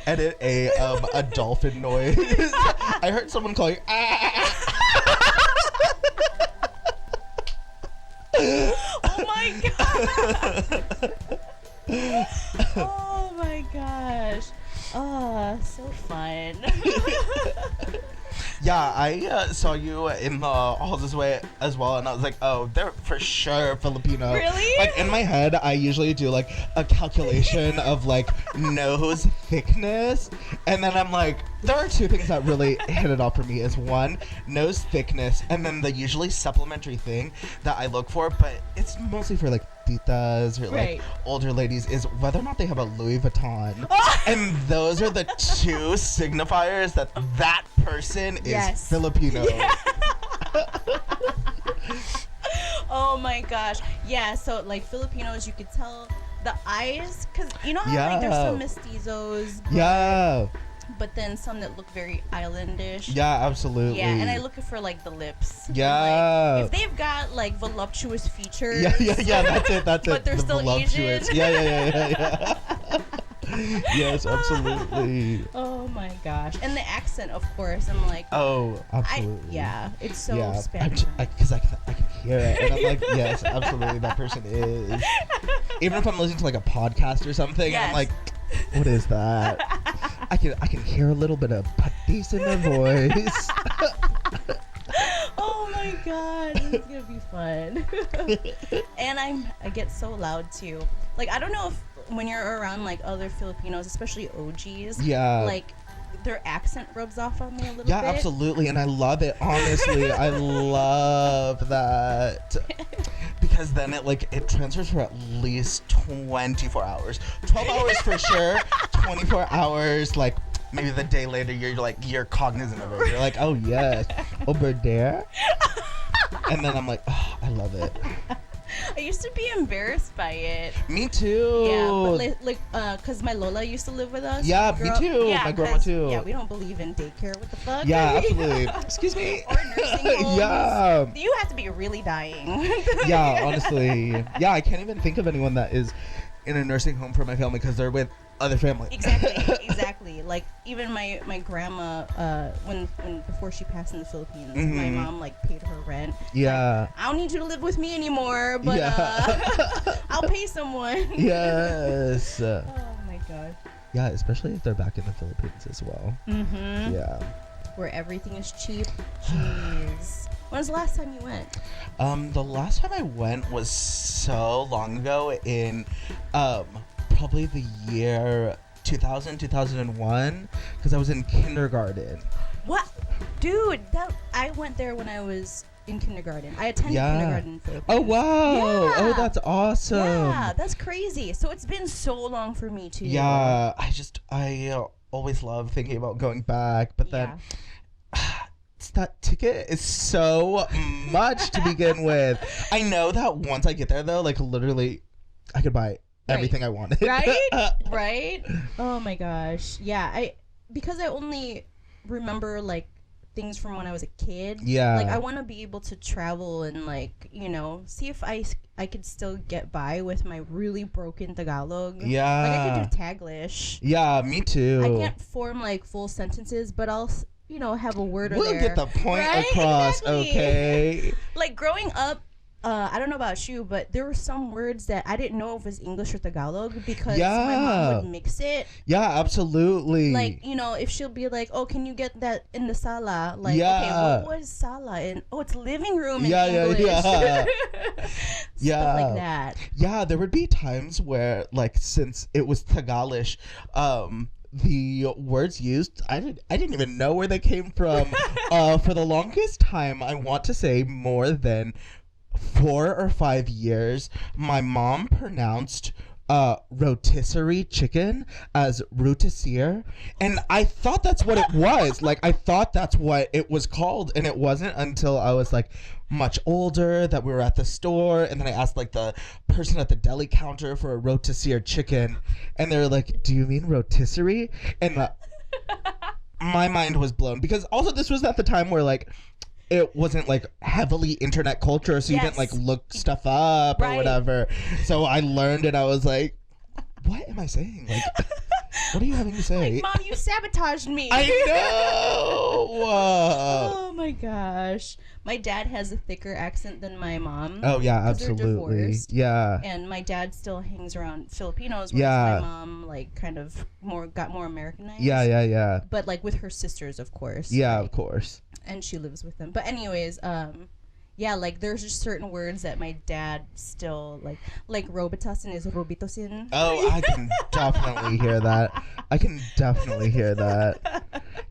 edit a dolphin noise. I heard someone calling. Oh my god. Oh my gosh. Oh, so fun. Yeah, I saw you in the halls this way as well, and I was like, oh, they're for sure Filipino. Really? Like, in my head, I usually do, like, a calculation of, like, nose thickness, and then I'm like, there are two things that really hit it off for me is, one, nose thickness, and then the usually supplementary thing that I look for, but it's mostly for, like, titas or, like, older ladies, is whether or not they have a Louis Vuitton. And those are the two signifiers that that person is Filipino. Yeah. Oh my gosh. Yeah, so like Filipinos, you could tell the eyes, because you know how like there's some mestizos. But then some that look very islandish. Yeah, absolutely. Yeah, and I look for like the lips. Yeah. Like, if they've got like voluptuous features. Yeah, that's it. But they're still voluptuous. Asian. Yeah. Yes, absolutely. Oh my gosh. And the accent, of course. I'm like, oh, absolutely. It's so Spanish. Because I can hear it. And I'm like, yes, absolutely, that person is. Even if I'm listening to like a podcast or something, I'm like, what is that? I can hear a little bit of patis in their voice. Oh my god, this is gonna be fun. And I get so loud too. Like, I don't know if when you're around like other Filipinos, especially OGs, like their accent rubs off on me a little bit. Yeah, absolutely, and I love it. Honestly, I love that because then it transfers for at least 24 hours, 12 hours for sure, 24 hours like. Maybe the day later, you're cognizant of it. You're like, oh yes, over there. And then I'm like, oh, I love it. I used to be embarrassed by it. Me too. Yeah, but cause my Lola used to live with us. Yeah, me too. Yeah, my grandma too. Yeah, we don't believe in daycare. What the fuck? Yeah, absolutely. Excuse me. Or nursing homes. Yeah. You have to be really dying. Yeah, honestly. Yeah, I can't even think of anyone that is in a nursing home for my family because they're with other family. Exactly. Like even my grandma, when before she passed in the Philippines, my mom like paid her rent. Yeah. Like, I don't need you to live with me anymore, but I'll pay someone. Yes. Oh my god. Yeah, especially if they're back in the Philippines as well. Mm-hmm. Yeah. Where everything is cheap. Jeez. When was the last time you went? The last time I went was so long ago in probably the year 2001 because I was in kindergarten. What? Dude, I went there when I was in kindergarten. I attended kindergarten in the Philippines. Oh, wow. Yeah. Oh, that's awesome. Yeah, that's crazy. So it's been so long for me, too. Yeah, I always love thinking about going back, but then that ticket is so much to begin with. I know that once I get there, though, like, literally, I could buy everything I wanted. Right? Oh, my gosh. Yeah, because I only remember, like, things from when I was a kid. Yeah. Like, I want to be able to travel and, like, you know, see if I could still get by with my really broken Tagalog. Yeah. Like, I could do Taglish. Yeah, me too. I can't form, like, full sentences, but I'll, you know, have a word or we'll there. Get the point across, exactly. Okay? Like, growing up, I don't know about you, but there were some words that I didn't know if it was English or Tagalog because my mom would mix it. Yeah, absolutely. Like, you know, if she'll be like, oh, can you get that in the sala? Like, okay, what is sala? And, oh, it's living room in English. Yeah. Stuff like that. Yeah, there would be times where, like, since it was Tagalish, the words used, I didn't even know where they came from. For the longest time, I want to say more than 4 or 5 years, my mom pronounced rotisserie chicken as rotisserie, and I thought that's what it was. Like, I thought that's what it was called, and it wasn't until I was like much older that we were at the store, and then I asked like the person at the deli counter for a rotisserie chicken, and they were like, do you mean rotisserie? And my mind was blown, because also this was at the time where like it wasn't like heavily internet culture, so you didn't like look stuff up or whatever. So I learned, and I was like, what am I saying? Like, What are you having to say? Like, Mom, you sabotaged me. I know. Oh my gosh. My dad has a thicker accent than my mom. Oh yeah, 'cause they're absolutely. divorced. Yeah. And my dad still hangs around Filipinos, whereas my mom like kind of got more Americanized. Yeah. But like with her sisters, of course. Yeah, like, of course. And she lives with them. But anyways, yeah, like there's just certain words that my dad still like Robitussin is Robitosin. Oh, I can definitely hear that.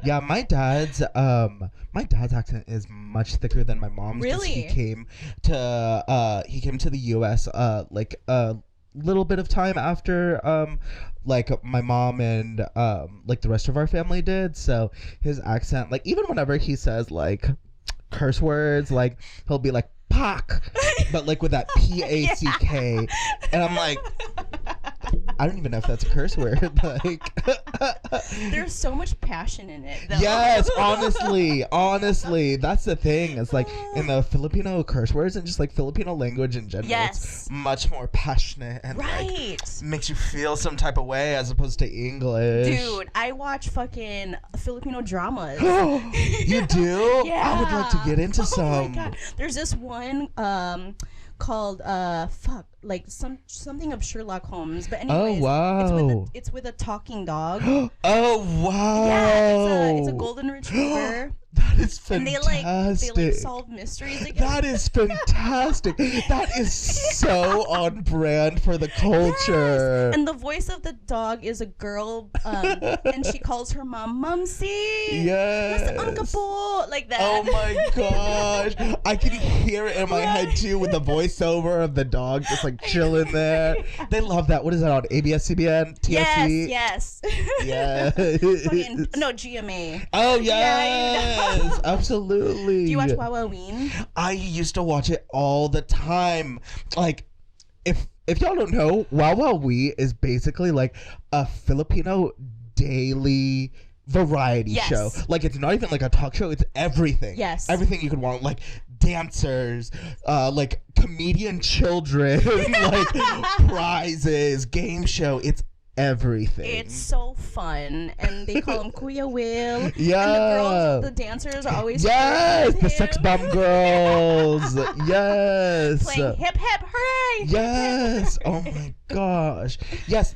Yeah, my dad's accent is much thicker than my mom's. Really? He came to the US like a little bit of time after like my mom and like the rest of our family did. So his accent, like even whenever he says like curse words, like he'll be like "pack," but like with that P-A-C-K, and I'm like, I don't even know if that's a curse word. Like, there's so much passion in it, though. Yes, honestly, that's the thing. It's like in the Filipino curse words and just like Filipino language in general, it's much more passionate and like makes you feel some type of way as opposed to English. Dude, I watch fucking Filipino dramas. You do? Yeah. I would like to get into some. Oh my God. There's this one called something of Sherlock Holmes, but anyways, oh wow, it's with a talking dog. Oh wow, yeah, it's a golden retriever. That is fantastic. And they solve mysteries together. That is fantastic. That is so on brand for the culture. Yes. And the voice of the dog is a girl, and she calls her mom Mumsy. Yes. Like that. Oh my gosh. I can hear it in my head too with the voiceover of the dog just like chilling there. They love that. What is that on? ABS, CBN, TSC? Yes. Yes. No, GMA. Oh yeah. Yes, absolutely. Do you watch Wawaween? I used to watch it all the time. Like, if y'all don't know, Wawaween is basically like a Filipino daily variety show. Like, it's not even like a talk show. It's everything. Yes. Everything you could want. Like, dancers, like comedian children, like prizes, game show. It's everything. It's so fun, and they call him Kuya Will. Yeah. And the dancers are always the sex bomb girls. Yes. Playing hip hip hooray. Yes. Oh my gosh. Yes.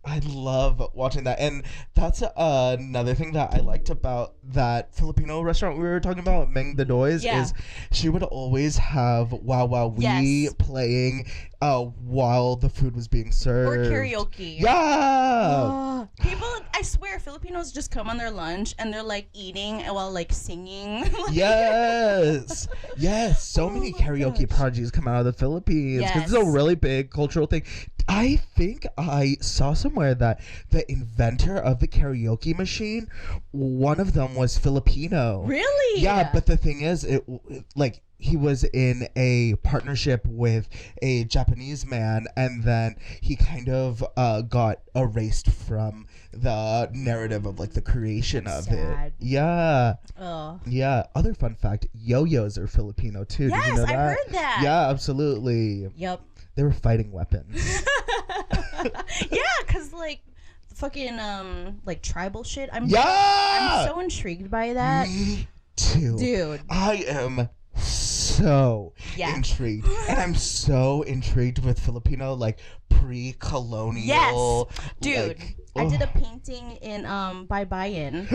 I love watching that, and that's another thing that I liked about that Filipino restaurant we were talking about, Meng the Doys, is she would always have Wow Wow Wee playing while the food was being served. Or karaoke. Yeah. People, I swear, Filipinos just come on their lunch and they're like eating while like singing. Yes. Yes. So many karaoke prodigies come out of the Philippines because it's a really big cultural thing. I think I saw somewhere that the inventor of the karaoke machine, one of them was Filipino. Really? Yeah, but the thing is, he was in a partnership with a Japanese man, and then he kind of got erased from the narrative of like the creation of it. Yeah. Oh. Yeah. Other fun fact: yo-yos are Filipino too. Yes, did you know that? I heard that. Yeah, absolutely. Yep. They were fighting weapons. Yeah, cause like fucking like tribal shit. I'm so intrigued by that. Me too, dude. I am so intrigued, and I'm so intrigued with Filipino like pre-colonial. Yes, dude. Like, I did a painting in Baybayin.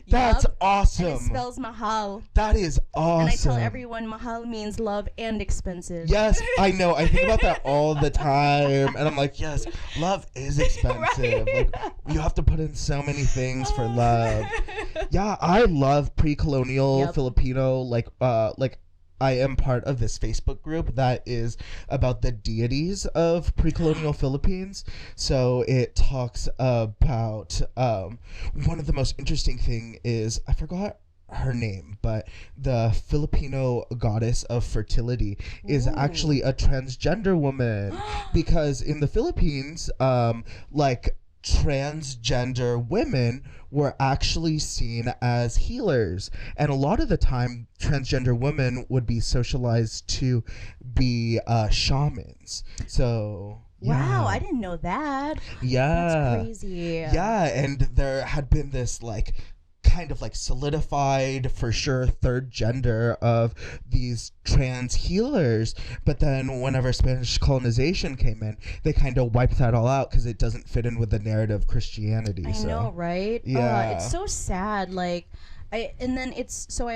That's awesome. And it spells mahal. That is awesome. And I tell everyone mahal means love and expensive. Yes, I know. I think about that all the time, and I'm like, yes, love is expensive. Like, you have to put in so many things for love. Yeah, I love pre-colonial Filipino like I am part of this Facebook group that is about the deities of pre-colonial Philippines. So it talks about one of the most interesting thing is, I forgot her name, but the Filipino goddess of fertility is actually a transgender woman, because in the Philippines, like transgender women were actually seen as healers, and a lot of the time transgender women would be socialized to be shamans. So Wow, I didn't know that. That's crazy. Yeah, and there had been this like kind of like solidified for sure third gender of these trans healers, but then whenever Spanish colonization came in, they kind of wiped that all out because it doesn't fit in with the narrative of Christianity. I know, right? Yeah, it's so sad. Like I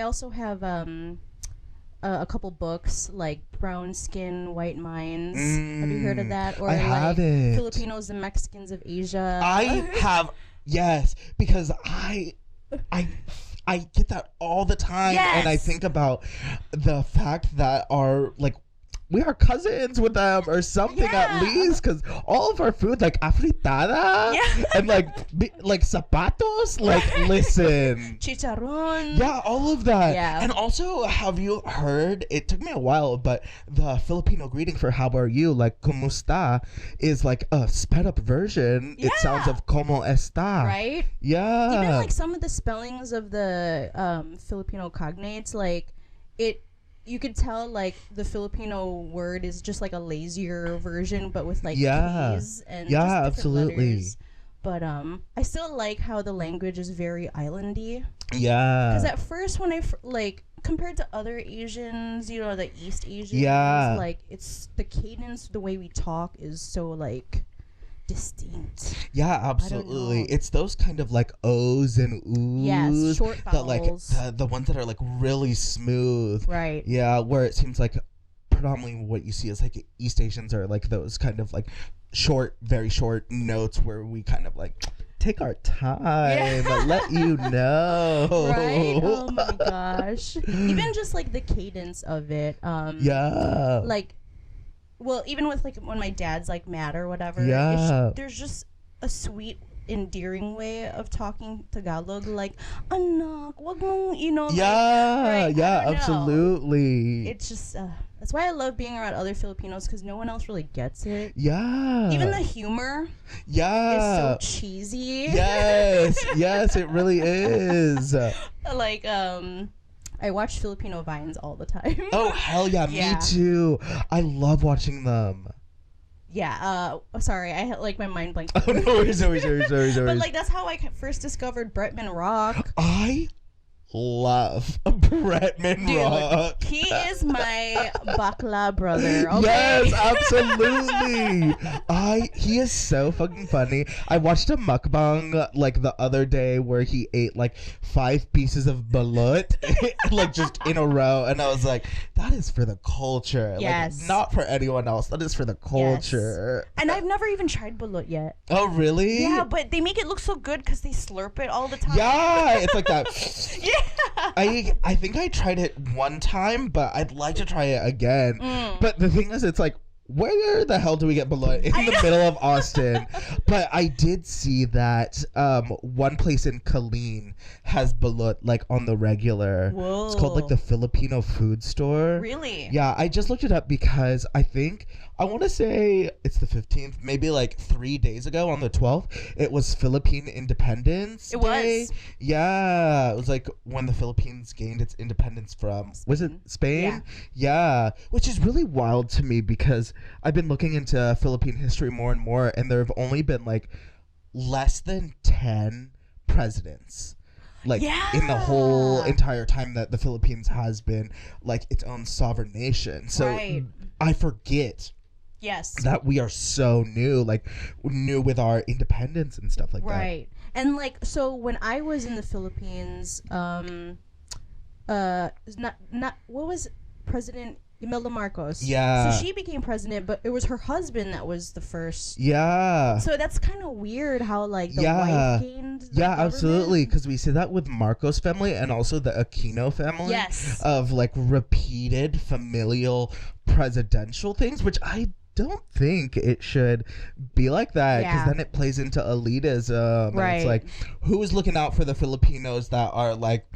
also have a couple books like Brown Skin, White Minds. Have you heard of that? Or I haven't. Filipinos and Mexicans of Asia. I have, yes, because I get that all the time, and I think about the fact that we are cousins with them or something at least, because all of our food like afritada and like zapatos, like listen, chicharrón, all of that. And also, have you heard, it took me a while, but the Filipino greeting for how are you, like kumusta, is like a sped up version. It sounds of como está, right? Even like some of the spellings of the Filipino cognates, like you could tell like the Filipino word is just like a lazier version, but with like K's and just absolutely letters. But I still like how the language is very islandy. Because at first when I compared to other Asians, the East Asians, like it's the cadence, the way we talk is so like distinct. Absolutely. It's those kind of like O's and Oo's. Short vowels. That like the ones that are like really smooth. Right. Yeah, where it seems like predominantly what you see is like East Asians are like those kind of like short, very short notes where we kind of like take our time and let you know. Right? Oh my gosh. Even just like the cadence of it. Like, well, even with like when my dad's like mad or whatever, there's just a sweet, endearing way of talking Tagalog, like anak, wag mong, absolutely. It's just that's why I love being around other Filipinos, because no one else really gets it. Even the humor is so cheesy. Yes, it really is. Like I watch Filipino Vines all the time. Oh, hell yeah, me too. I love watching them. Sorry, I had like my mind blanked. Oh, no worries. But like that's how I first discovered Bretman Rock. I love Bretman Rock. He is my bakla brother. Okay? Yes, absolutely. He is so fucking funny. I watched a mukbang like the other day where he ate like 5 pieces of balut like just in a row, and I was like, that is for the culture. Like, not for anyone else. That is for the culture. And I've never even tried balut yet. Oh, really? Yeah, but they make it look so good because they slurp it all the time. Yeah, it's like that. I think I tried it one time, but I'd like to try it again. But the thing is, it's like, where the hell do we get balut in the middle of Austin? But I did see that one place in Killeen has balut like on the regular. Whoa. It's called like the Filipino food store. Really? Yeah, I just looked it up because I want to say it's the 15th, maybe like 3 days ago on the 12th, it was Philippine Independence Day. Yeah, it was like when the Philippines gained its independence from, was it Spain? Yeah, which is really wild to me because I've been looking into Philippine history more and more, and there have only been like less than 10 presidents like in the whole entire time that the Philippines has been like its own sovereign nation. So I forget that we are so new with our independence and stuff like that. Right. And like, so when I was in the Philippines, what was President Imelda Marcos? Yeah. So she became president, but it was her husband that was the first. Yeah. So that's kind of weird how like the wife gained the government. Absolutely, because we see that with Marcos family and also the Aquino family. Yes. Of like repeated familial presidential things, which I don't think it should be like that, because then it plays into elitism. Right. And it's like, who's looking out for the Filipinos that are like,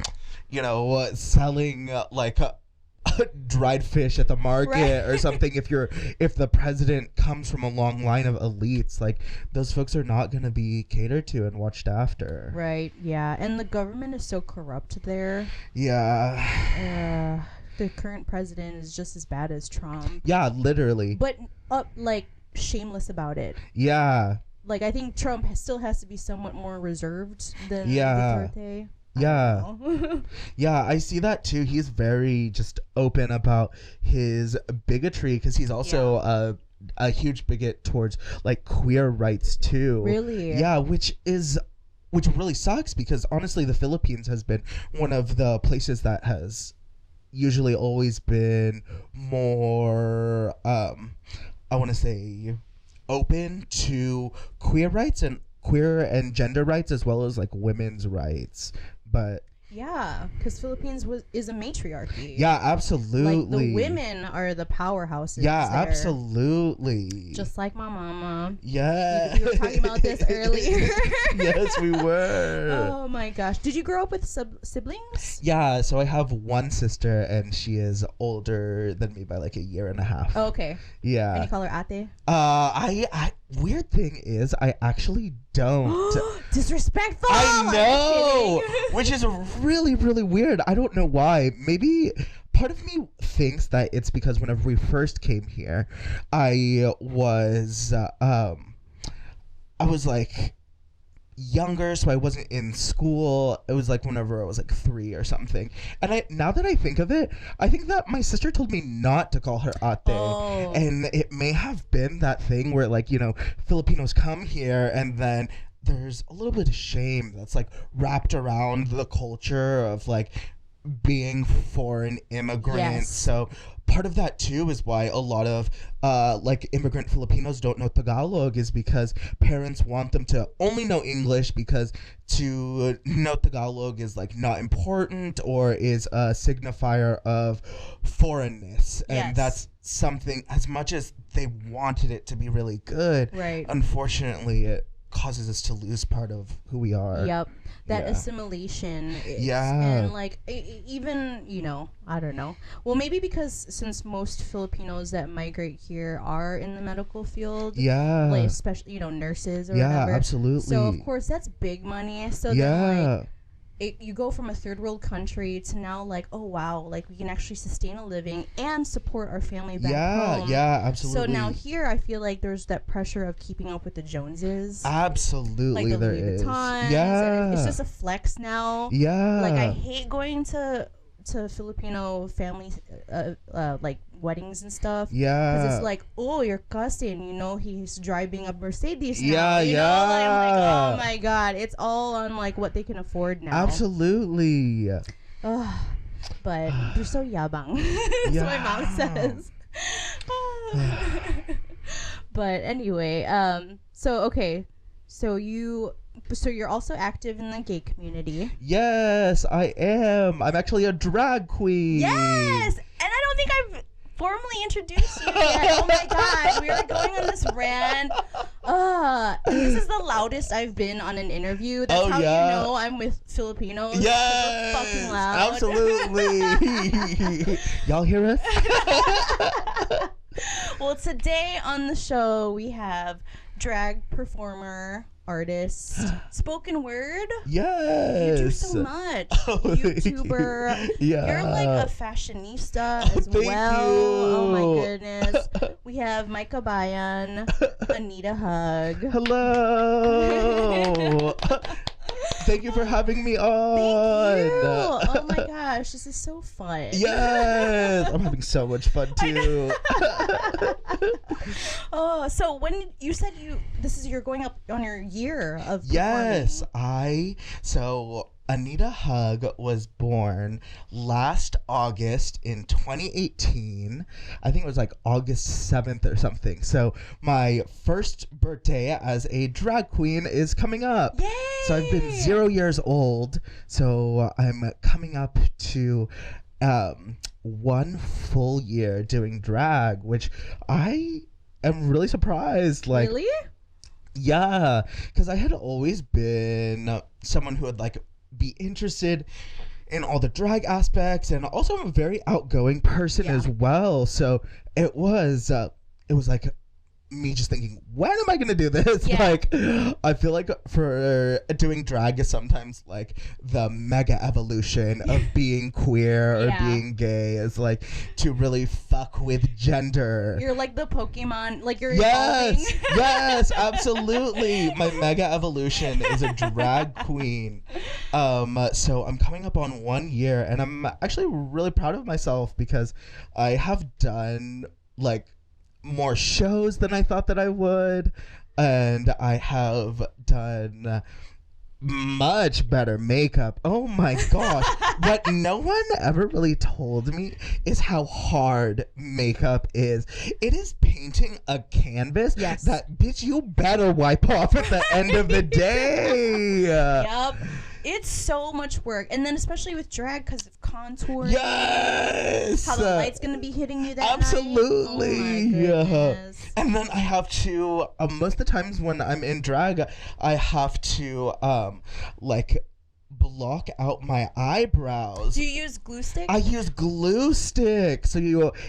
selling like dried fish at the market or something? If the president comes from a long line of elites, like those folks are not going to be catered to and watched after. Right. Yeah. And the government is so corrupt there. Yeah. The current president is just as bad as Trump. Yeah, literally. But like shameless about it. Yeah. Like, I think Trump still has to be somewhat more reserved than Duterte. Yeah. Yeah, I see that too. He's very just open about his bigotry because he's also a huge bigot towards like queer rights too. Really? Yeah, which really sucks because honestly the Philippines has been one of the places that has usually always been more I want to say open to queer rights and queer and gender rights as well as like women's rights. But yeah, because Philippines is a matriarchy. Yeah, absolutely. Like, the women are the powerhouses. Yeah, there. Absolutely. Just like my mama. Yeah. We were talking about this earlier. Yes, we were. Oh my gosh. Did you grow up with siblings? Yeah, so I have one sister and she is older than me by like a year and a half. Oh, okay. Yeah. And you call her ate? I weird thing is I actually don't. Disrespectful. I know. Which is really, really weird. I don't know why. Maybe part of me thinks that it's because whenever we first came here, I was like younger, so I wasn't in school. It was like whenever I was like 3 or something. And now that I think of it, I think that my sister told me not to call her ate. Oh. And it may have been that thing where like, you know, Filipinos come here and then there's a little bit of shame that's like wrapped around the culture of like being foreign immigrants. Yes. So part of that too is why a lot of like immigrant Filipinos don't know Tagalog, is because parents want them to only know English because to know Tagalog is like not important or is a signifier of foreignness. Yes. And that's something, as much as they wanted it to be really good, right, unfortunately it causes us to lose part of who we are. Yep. That assimilation is, and like even, you know, I don't know, well, maybe because since most Filipinos that migrate here are in the medical field, like especially, you know, nurses or whatever, absolutely, so of course that's big money. So then like you go from a third world country to now like, oh wow, like we can actually sustain a living and support our family back home. Yeah, absolutely. So now here I feel like there's that pressure of keeping up with the Joneses. Absolutely, like the there Louis is. Vuittons, Yeah, and it's just a flex now. Yeah, like I hate going to Filipino family like weddings and stuff. Yeah, because it's like, oh, your cousin, you know, he's driving a Mercedes now. Yeah, you know? Like, I'm like, oh my god, it's all on like what they can afford now. Absolutely. But they're so yabang. That's what my mom says. But anyway, so you're also active in the gay community. Yes, I am. I'm actually a drag queen. Yes, and I don't think I've formally introduced you yet. Oh my god, we are going on this rant. This is the loudest I've been on an interview. That's how you know I'm with Filipinos. Yes, we're fucking loud. Absolutely. Y'all hear us? Well, today on the show we have drag performer, artist, spoken word. Yes. You do so much. YouTuber. You're like a fashionista as Thank well. you. Oh my goodness. We have Micah Bayan, Anita Hug. Hello. Thank you for having me on. Thank you. Oh my gosh, this is so fun. Yes. I'm having so much fun too. Oh, so when you said you're going up on your year of performing. Yes, so Anita Hug was born last August in 2018. I think it was like August 7th or something. So my first birthday as a drag queen is coming up. Yay! So I've been 0 years old. So I'm coming up to 1 full year doing drag, which I am really surprised. Like, really? Yeah, because I had always been someone who would like be interested in all the drag aspects, and also I'm a very outgoing person as well. So it was like me just thinking, when am I gonna do this? Yeah. Like, I feel like for doing drag is sometimes like the mega evolution of being queer or being gay is like to really fuck with gender. You're like the Pokemon, like you're evolving. Yes, absolutely. My mega evolution is a drag queen. So I'm coming up on 1 year, and I'm actually really proud of myself because I have done like more shows than I thought that I would, and I have done much better makeup. Oh my gosh. What no one ever really told me is how hard makeup is. It is painting a canvas that, bitch, you better wipe off at the end of the day. Yep. It's so much work. And then especially with drag because of contouring. Yes. How the light's going to be hitting you that Absolutely. night. Oh my goodness. And then I have to, most of the times when I'm in drag, I have to, like, block out my eyebrows. Do you use glue stick? I use glue stick. So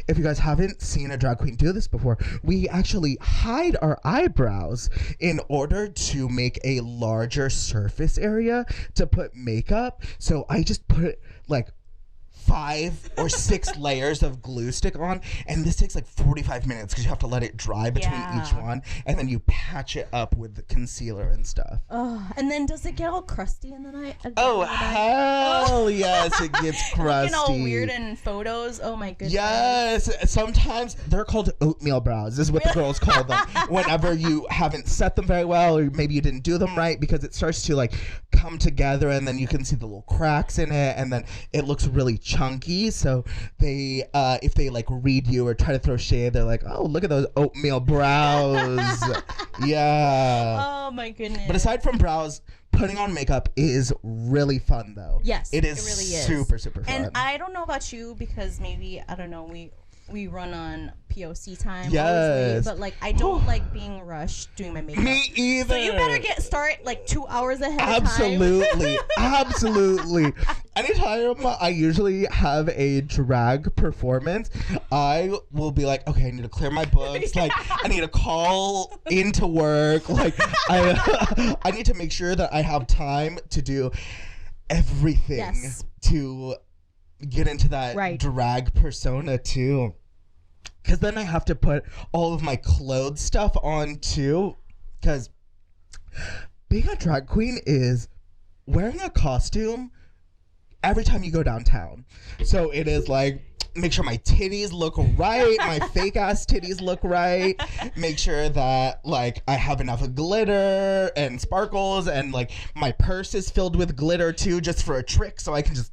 if you guys haven't seen a drag queen do this before, we actually hide our eyebrows in order to make a larger surface area to put makeup. So I just put like 5 or 6 layers of glue stick on, and this takes like 45 minutes because you have to let it dry between each one, and then you patch it up with the concealer and stuff. Oh, and then does it get all crusty in the night? Oh, hell yes, it gets crusty. Looking all weird in photos. Oh my goodness. Yes, sometimes they're called oatmeal brows. This is what the girls call them. Whenever you haven't set them very well, or maybe you didn't do them right, because it starts to like come together, and then you can see the little cracks in it, and then it looks really chunky. So they if they like read you or try to throw shade, they're like, oh, look at those oatmeal brows. Yeah. Oh my goodness. But aside from brows, putting on makeup is really fun though. Yes, it is, it really is super fun. And I don't know about you because maybe I don't know, we run on POC time. Yes. But like I don't like being rushed doing my makeup. Me either. So you better start like 2 hours ahead Absolutely. of time. Absolutely. Anytime I usually have a drag performance, I will be like, okay, I need to clear my books. Like, I need to call into work. Like, I need to make sure that I have time to do everything to get into that drag persona too. Because then I have to put all of my clothes stuff on too. Because being a drag queen is wearing a costume every time you go downtown. So it is like, make sure my titties look right, my fake ass titties look right, make sure that like I have enough glitter and sparkles, and like my purse is filled with glitter too, just for a trick, so I can just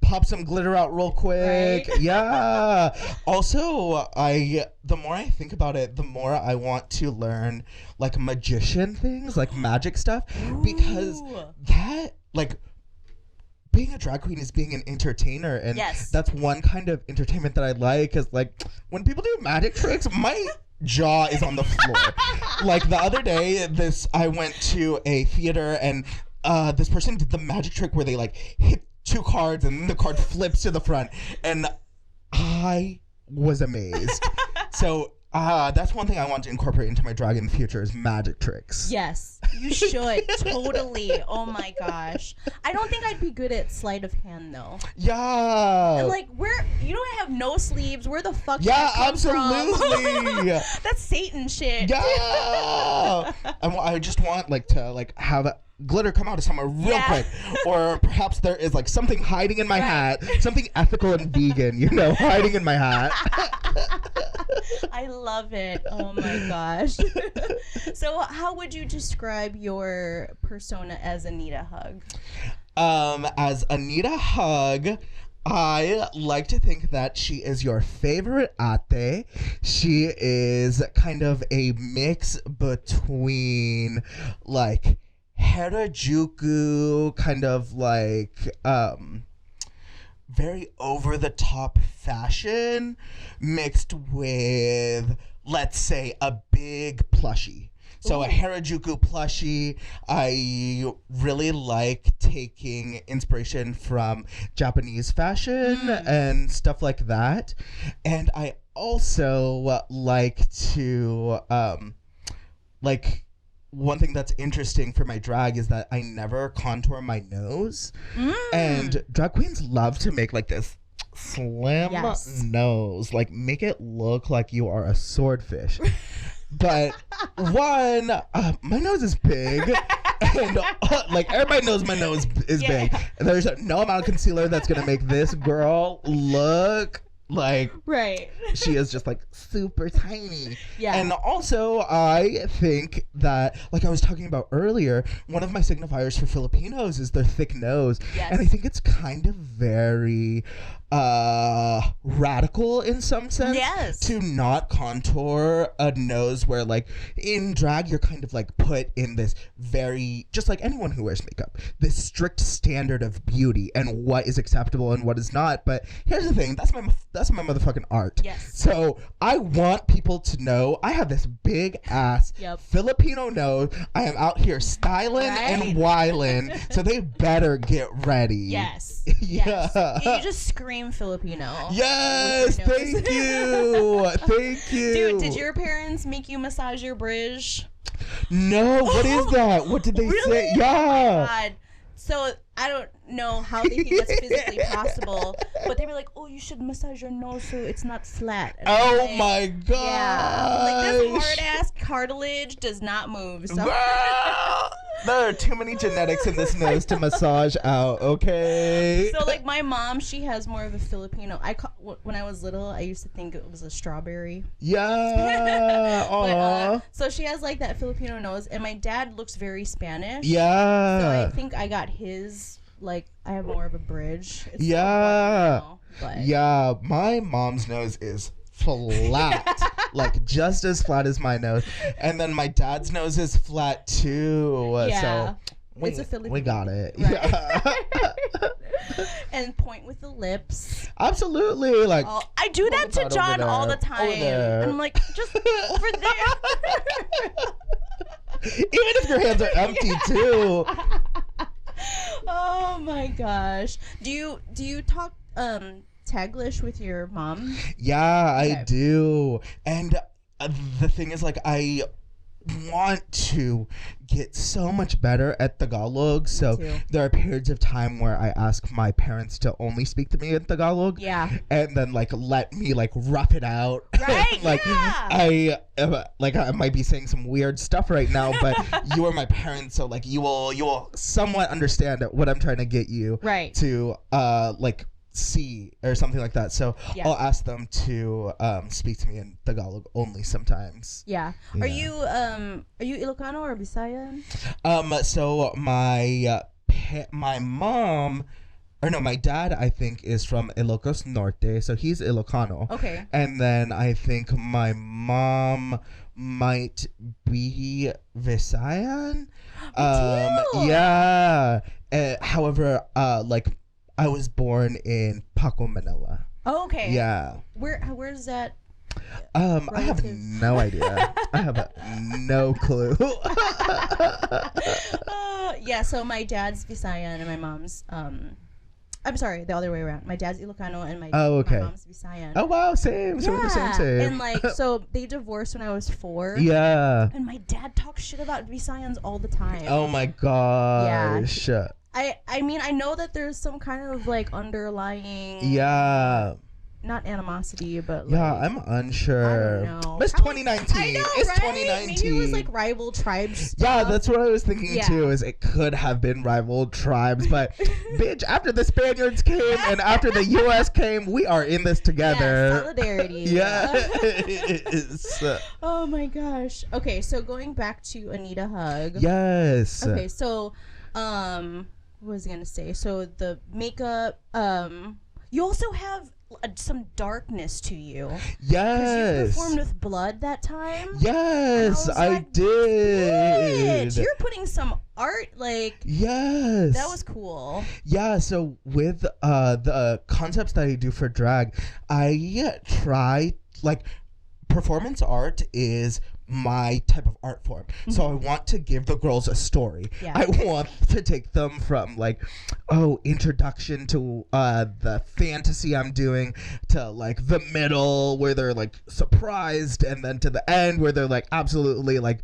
pop some glitter out real quick. Right? Yeah. Also, the more I think about it, the more I want to learn like magician things, like magic stuff. Ooh. Because that like being a drag queen is being an entertainer, and that's one kind of entertainment that I like, is like when people do magic tricks, my jaw is on the floor. Like the other day, I went to a theater, and this person did the magic trick where they like hit 2 cards and then the card flips to the front, and I was amazed. So that's one thing I want to incorporate into my drag in the future is magic tricks. Yes, you should. Totally. Oh my gosh. I don't think I'd be good at sleight of hand though. Yeah. And like, you don't have no sleeves. Where the fuck did that come absolutely. from? That's Satan shit. Yeah. I just want like to like have glitter come out of somewhere real quick, or perhaps there is like something hiding in my hat, something ethical and vegan, hiding in my hat. I love it. Oh my gosh. So how would you describe your persona as Anita Hug? As Anita Hug, I like to think that she is your favorite ate. She is kind of a mix between like Harajuku, kind of like very over the top fashion mixed with, let's say, a big plushie. So a Harajuku plushie. I really like taking inspiration from Japanese fashion and stuff like that. And I also like to one thing that's interesting for my drag is that I never contour my nose. And drag queens love to make like this slim nose, like make it look like you are a swordfish. But one, my nose is big. And like everybody knows my nose is big. And there's no amount of concealer that's gonna make this girl look like she is just like super tiny. And also I think that, like I was talking about earlier, one of my signifiers for Filipinos is their thick nose. And I think it's kind of very radical in some sense to not contour a nose, where like in drag you're kind of like put in this very, just like anyone who wears makeup, this strict standard of beauty and what is acceptable and what is not. But here's the thing, that's my motherfucking art. So I want people to know I have this big ass Filipino nose. I am out here styling and wilding, so they better get ready. You just scream Filipino. Thank you. Thank you. Dude, did your parents make you massage your bridge? No, what is that? What did they say? Oh my God. So I don't know how they think that's physically possible, but they were like, "Oh, you should massage your nose so it's not flat." And my God! Like this hard ass cartilage does not move. So. There are too many genetics in this nose to massage out. Okay. So like my mom, she has more of a Filipino. When I was little, I used to think it was a strawberry. But, so she has like that Filipino nose, and my dad looks very Spanish. So I think I got his. Like I have more of a bridge. It's my mom's nose is flat. Like just as flat as my nose, and then my dad's nose is flat too. So it's a Filipino. We got it. And point with the lips. Absolutely. Like I do that to John all the time. And I'm like, just over there. Even if your hands are empty too. Oh my gosh. Do you talk Taglish with your mom? I do. And the thing is, like, I want to get so much better at Tagalog. So there are periods of time where I ask my parents to only speak to me in Tagalog. And then like let me like rough it out. Like I might be saying some weird stuff right now, but you are my parents, so like you will somewhat understand what I'm trying to get you to like see or something like that. So I'll ask them to speak to me in Tagalog only sometimes. Are you Ilocano or Visayan? So my mom, or no, my dad, I think, is from Ilocos Norte, so he's Ilocano. Okay. And then I think my mom might be Visayan. However, like I was born in Paco, Manila. Oh, okay. Where's that? I have no idea. I have no clue. So my dad's Visayan and my mom's I'm sorry, the other way around. My dad's Ilocano and my mom's Visayan. Oh wow, same. So we're the same. And like, so they divorced when I was 4. And my dad talks shit about Visayans all the time. Oh my gosh. I mean, I know that there's some kind of like underlying not animosity, but like, I'm unsure. I don't know. It's 2019. I know, it's right? 2019. Maybe it was like rival tribes stuff. Yeah, that's what I was thinking too. Is it could have been rival tribes, but bitch, after the Spaniards came and after the U.S. came, we are in this together. Solidarity. Oh my gosh. Okay, so going back to Anita Hug. Yes. Okay, so what was I gonna say? So the makeup. You also have some darkness to you. Yes. You performed with blood that time. Yes, I did. Bitch, you're putting some art, like. Yes. That was cool. Yeah, so with the concepts that I do for drag, I try, like, performance art is my type of art form. So I want to give the girls a story. Yeah. I want to take them from like, introduction to the fantasy I'm doing, to like the middle where they're like surprised, and then to the end where they're like absolutely like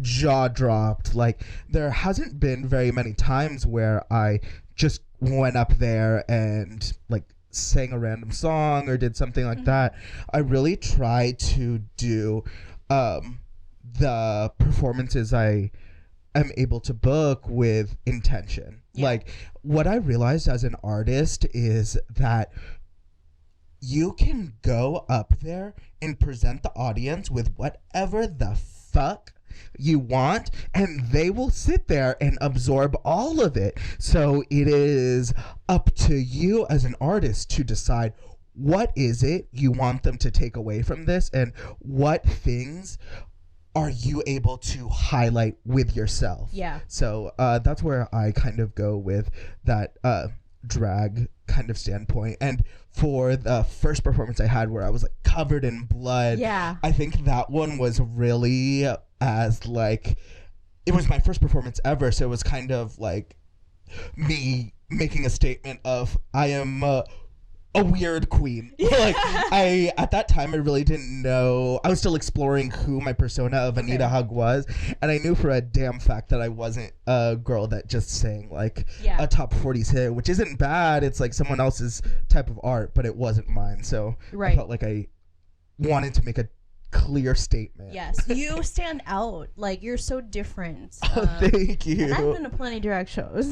jaw dropped. Like, there hasn't been very many times where I just went up there and like sang a random song or did something like that. I really try to do the performances I am able to book with intention. Yeah. Like, what I realized as an artist is that you can go up there and present the audience with whatever the fuck you want, and they will sit there and absorb all of it. So it is up to you as an artist to decide what is it you want them to take away from this, and what things are you able to highlight with yourself. Yeah. So that's where I kind of go with that drag kind of standpoint. And for the first performance I had where I was like covered in blood, I think that one was really as like, it was my first performance ever, so it was kind of like me making a statement of I am a weird queen. Like, at that time I really didn't know, I was still exploring who my persona of Anita Hug was, and I knew for a damn fact that I wasn't a girl that just sang like a top 40s hit, which isn't bad, it's like someone else's type of art, but it wasn't mine. So I felt like I wanted to make a clear statement. Yes, you stand out. Like, you're so different. Thank you. And I've been to plenty of drag shows.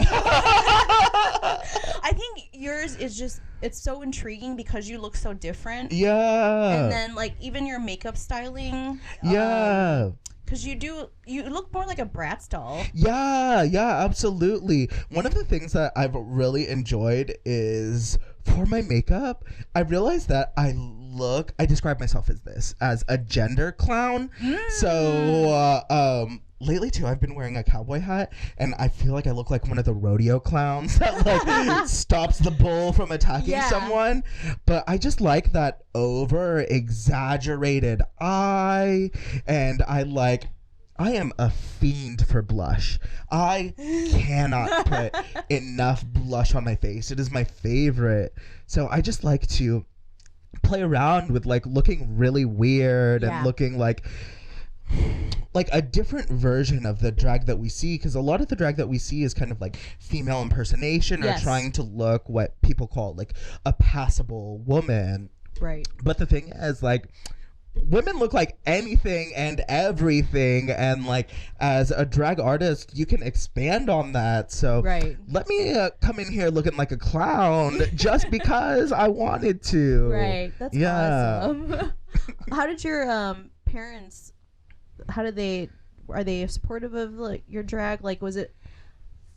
I think yours is just, it's so intriguing because you look so different. Yeah. And then like even your makeup styling. Yeah. Because you look more like a Bratz doll. Yeah, absolutely. One of the things that I've really enjoyed is for my makeup, I realized that I describe myself as a gender clown. So lately too, I've been wearing a cowboy hat, and I feel like I look like one of the rodeo clowns that like stops the bull from attacking someone. But I just like that over exaggerated eye, and I am a fiend for blush. I cannot put enough blush on my face. It is my favorite. So I just like to play around with like looking really weird and looking like a different version of the drag that we see, because a lot of the drag that we see is kind of like female impersonation or trying to look what people call like a passable woman. Right. But the thing is, like, women look like anything and everything, and like as a drag artist you can expand on that. So let me come in here looking like a clown just because I wanted to. Right. That's awesome. How did your parents, are they supportive of like your drag? Like, was it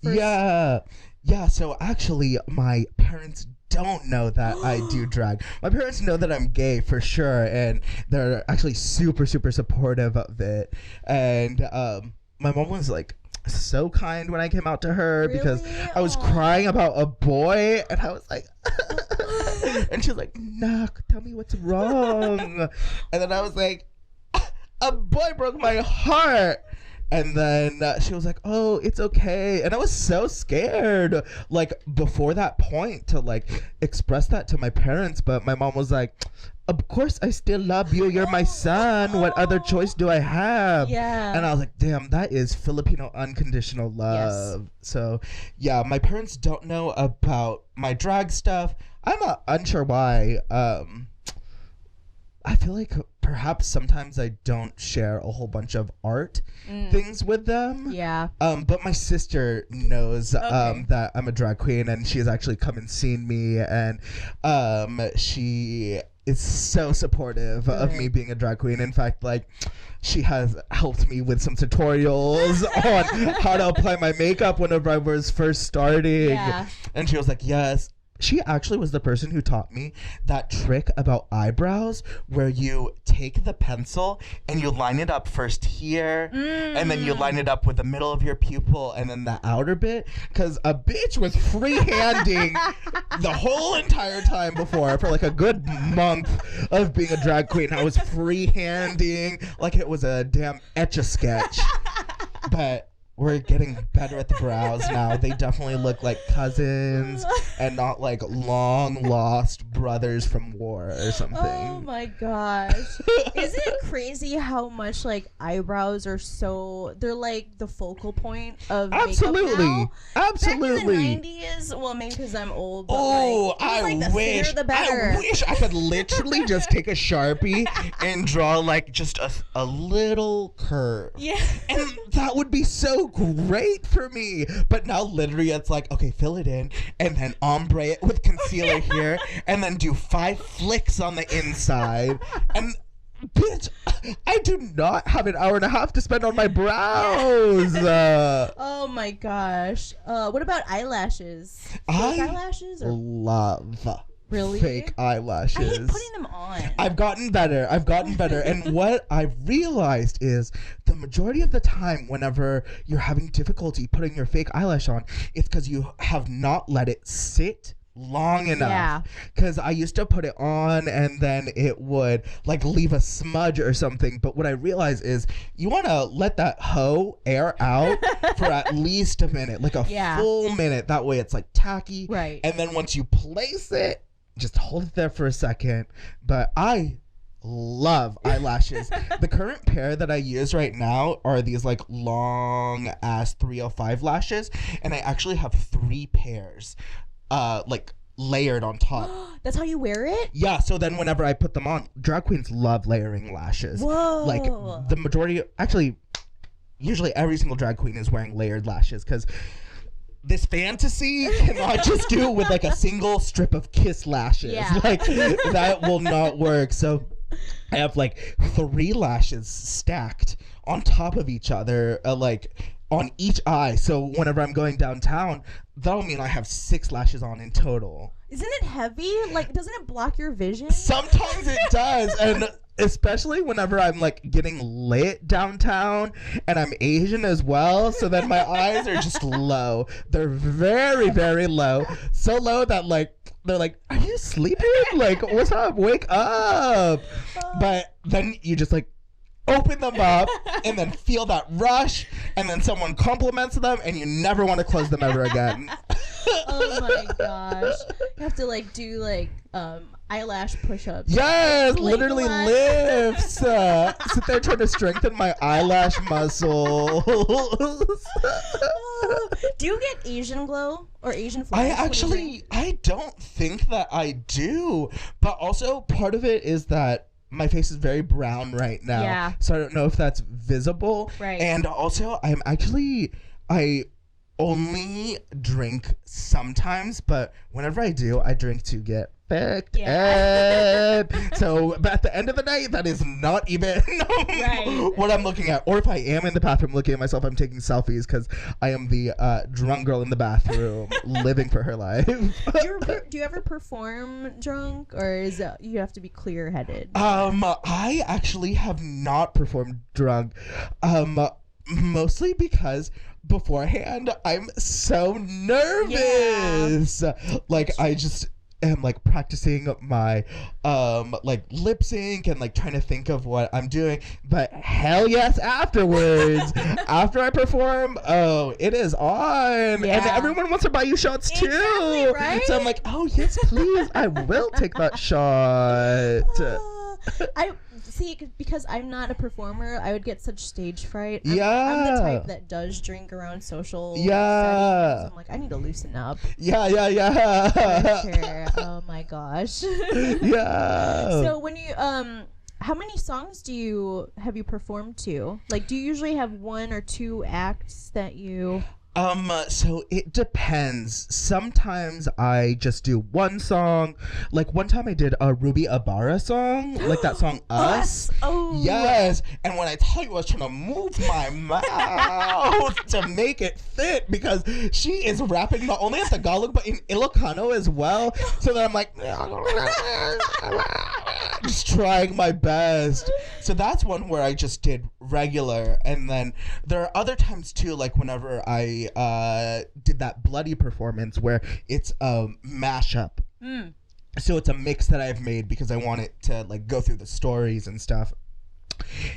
first? Yeah, so actually my parents don't know that I do drag. My parents know that I'm gay for sure, and they're actually super, super supportive of it. And my mom was like so kind when I came out to her because I was crying about a boy, and I was like and she was like, "Nah, tell me what's wrong." And then I was like, "A boy broke my heart." And then she was like, "Oh, it's okay." And I was so scared, like, before that point to, like, express that to my parents. But my mom was like, "Of course I still love you. You're my son. What other choice do I have?" Yeah. And I was like, damn, that is Filipino unconditional love. Yes. So, yeah, my parents don't know about my drag stuff. I'm unsure why. I feel like perhaps sometimes I don't share a whole bunch of art things with them. Yeah. But my sister knows that I'm a drag queen, and she has actually come and seen me, and she is so supportive of me being a drag queen. In fact, like, she has helped me with some tutorials on how to apply my makeup whenever I was first starting. Yeah. And she was like, yes. she actually was the person who taught me that trick about eyebrows where you take the pencil and you line it up first here and then you line it up with the middle of your pupil and then the outer bit, because a bitch was freehanding the whole entire time before for like a good month of being a drag queen. I was freehanding like it was a damn Etch-a-Sketch. But we're getting better at the brows now. They definitely look like cousins and not like long lost brothers from war or something. Oh my gosh. Isn't it crazy how much like eyebrows are they're like the focal point of absolutely makeup now? Absolutely. Back in the 90s, well, maybe because I'm old, but I wish the better. I wish I could literally just take a Sharpie and draw like just a little curve. Yeah. And that would be so great for me. But now literally it's like, okay, fill it in and then ombre it with concealer here and then do 5 flicks on the inside. And bitch, I do not have an hour and a half to spend on my brows. Oh my gosh. What about eyelashes? Fake eyelashes? Or love really? Fake eyelashes. I hate putting them on. I've gotten better. And what I've realized is the majority of the time whenever you're having difficulty putting your fake eyelash on, it's because you have not let it sit long enough. Yeah. Because I used to put it on and then it would like leave a smudge or something. But what I realized is you want to let that hoe air out for at least a minute, like a full minute. That way it's like tacky. Right. And then once you place it, just hold it there for a second. But I love eyelashes. The current pair that I use right now are these like long ass 305 lashes, and I actually have 3 pairs like layered on top. That's how you wear it? Yeah, so then whenever I put them on, drag queens love layering lashes. Whoa. Like the majority, actually usually every single drag queen is wearing layered lashes, because this fantasy cannot just do with like a single strip of kiss lashes. Yeah. Like that will not work. So I have like 3 lashes stacked on top of each other, like on each eye. So whenever I'm going downtown, that'll mean I have 6 lashes on in total. Isn't it heavy? Like, doesn't it block your vision? Sometimes it does. And especially whenever I'm like getting lit downtown and I'm Asian as well. So then my eyes are just low. They're very, very low. So low that like, they're like, are you sleeping? Like, what's up? Wake up. But then you just like open them up and then feel that rush. And then someone compliments them and you never want to close them ever again. Oh my gosh. You have to like do like eyelash push-ups. Yes, literally lifts. Sit there trying to strengthen my eyelash muscles. Do you get Asian glow or Asian flash? I don't think that I do. But also part of it is that my face is very brown right now. Yeah. So I don't know if that's visible. Right. And also I only drink sometimes, but whenever I do, I drink to get picked up. So, but at the end of the day, that is not even what I'm looking at. Or if I am in the bathroom looking at myself, I'm taking selfies because I am the drunk girl in the bathroom living for her life. Do you ever perform drunk, or is it, you have to be clear-headed? I actually have not performed drunk. Mostly because beforehand I'm so nervous. Like I just am like practicing my like lip sync and like trying to think of what I'm doing. But hell yes, afterwards, after I perform, it is on. And everyone wants to buy you shots too. Exactly, right? So I'm like, oh yes, please, I will take that shot. I see, because I'm not a performer, I would get such stage fright. I'm the type that does drink around social settings. I'm like, I need to loosen up. Yeah. For sure. Oh my gosh. Yeah. So when you how many songs have you performed to? Like, do you usually have 1 or 2 acts that you So it depends. Sometimes I just do one song. Like one time I did a Ruby Ibarra song, like that song Us. Oh. Yes. And when I tell you I was trying to move my mouth to make it fit because she is rapping not only in Tagalog but in Ilocano as well. So then I'm like just trying my best. So that's one where I just did regular. And then there are other times too, like whenever I did that bloody performance where it's a mashup. So it's a mix that I've made because I want it to like go through the stories and stuff.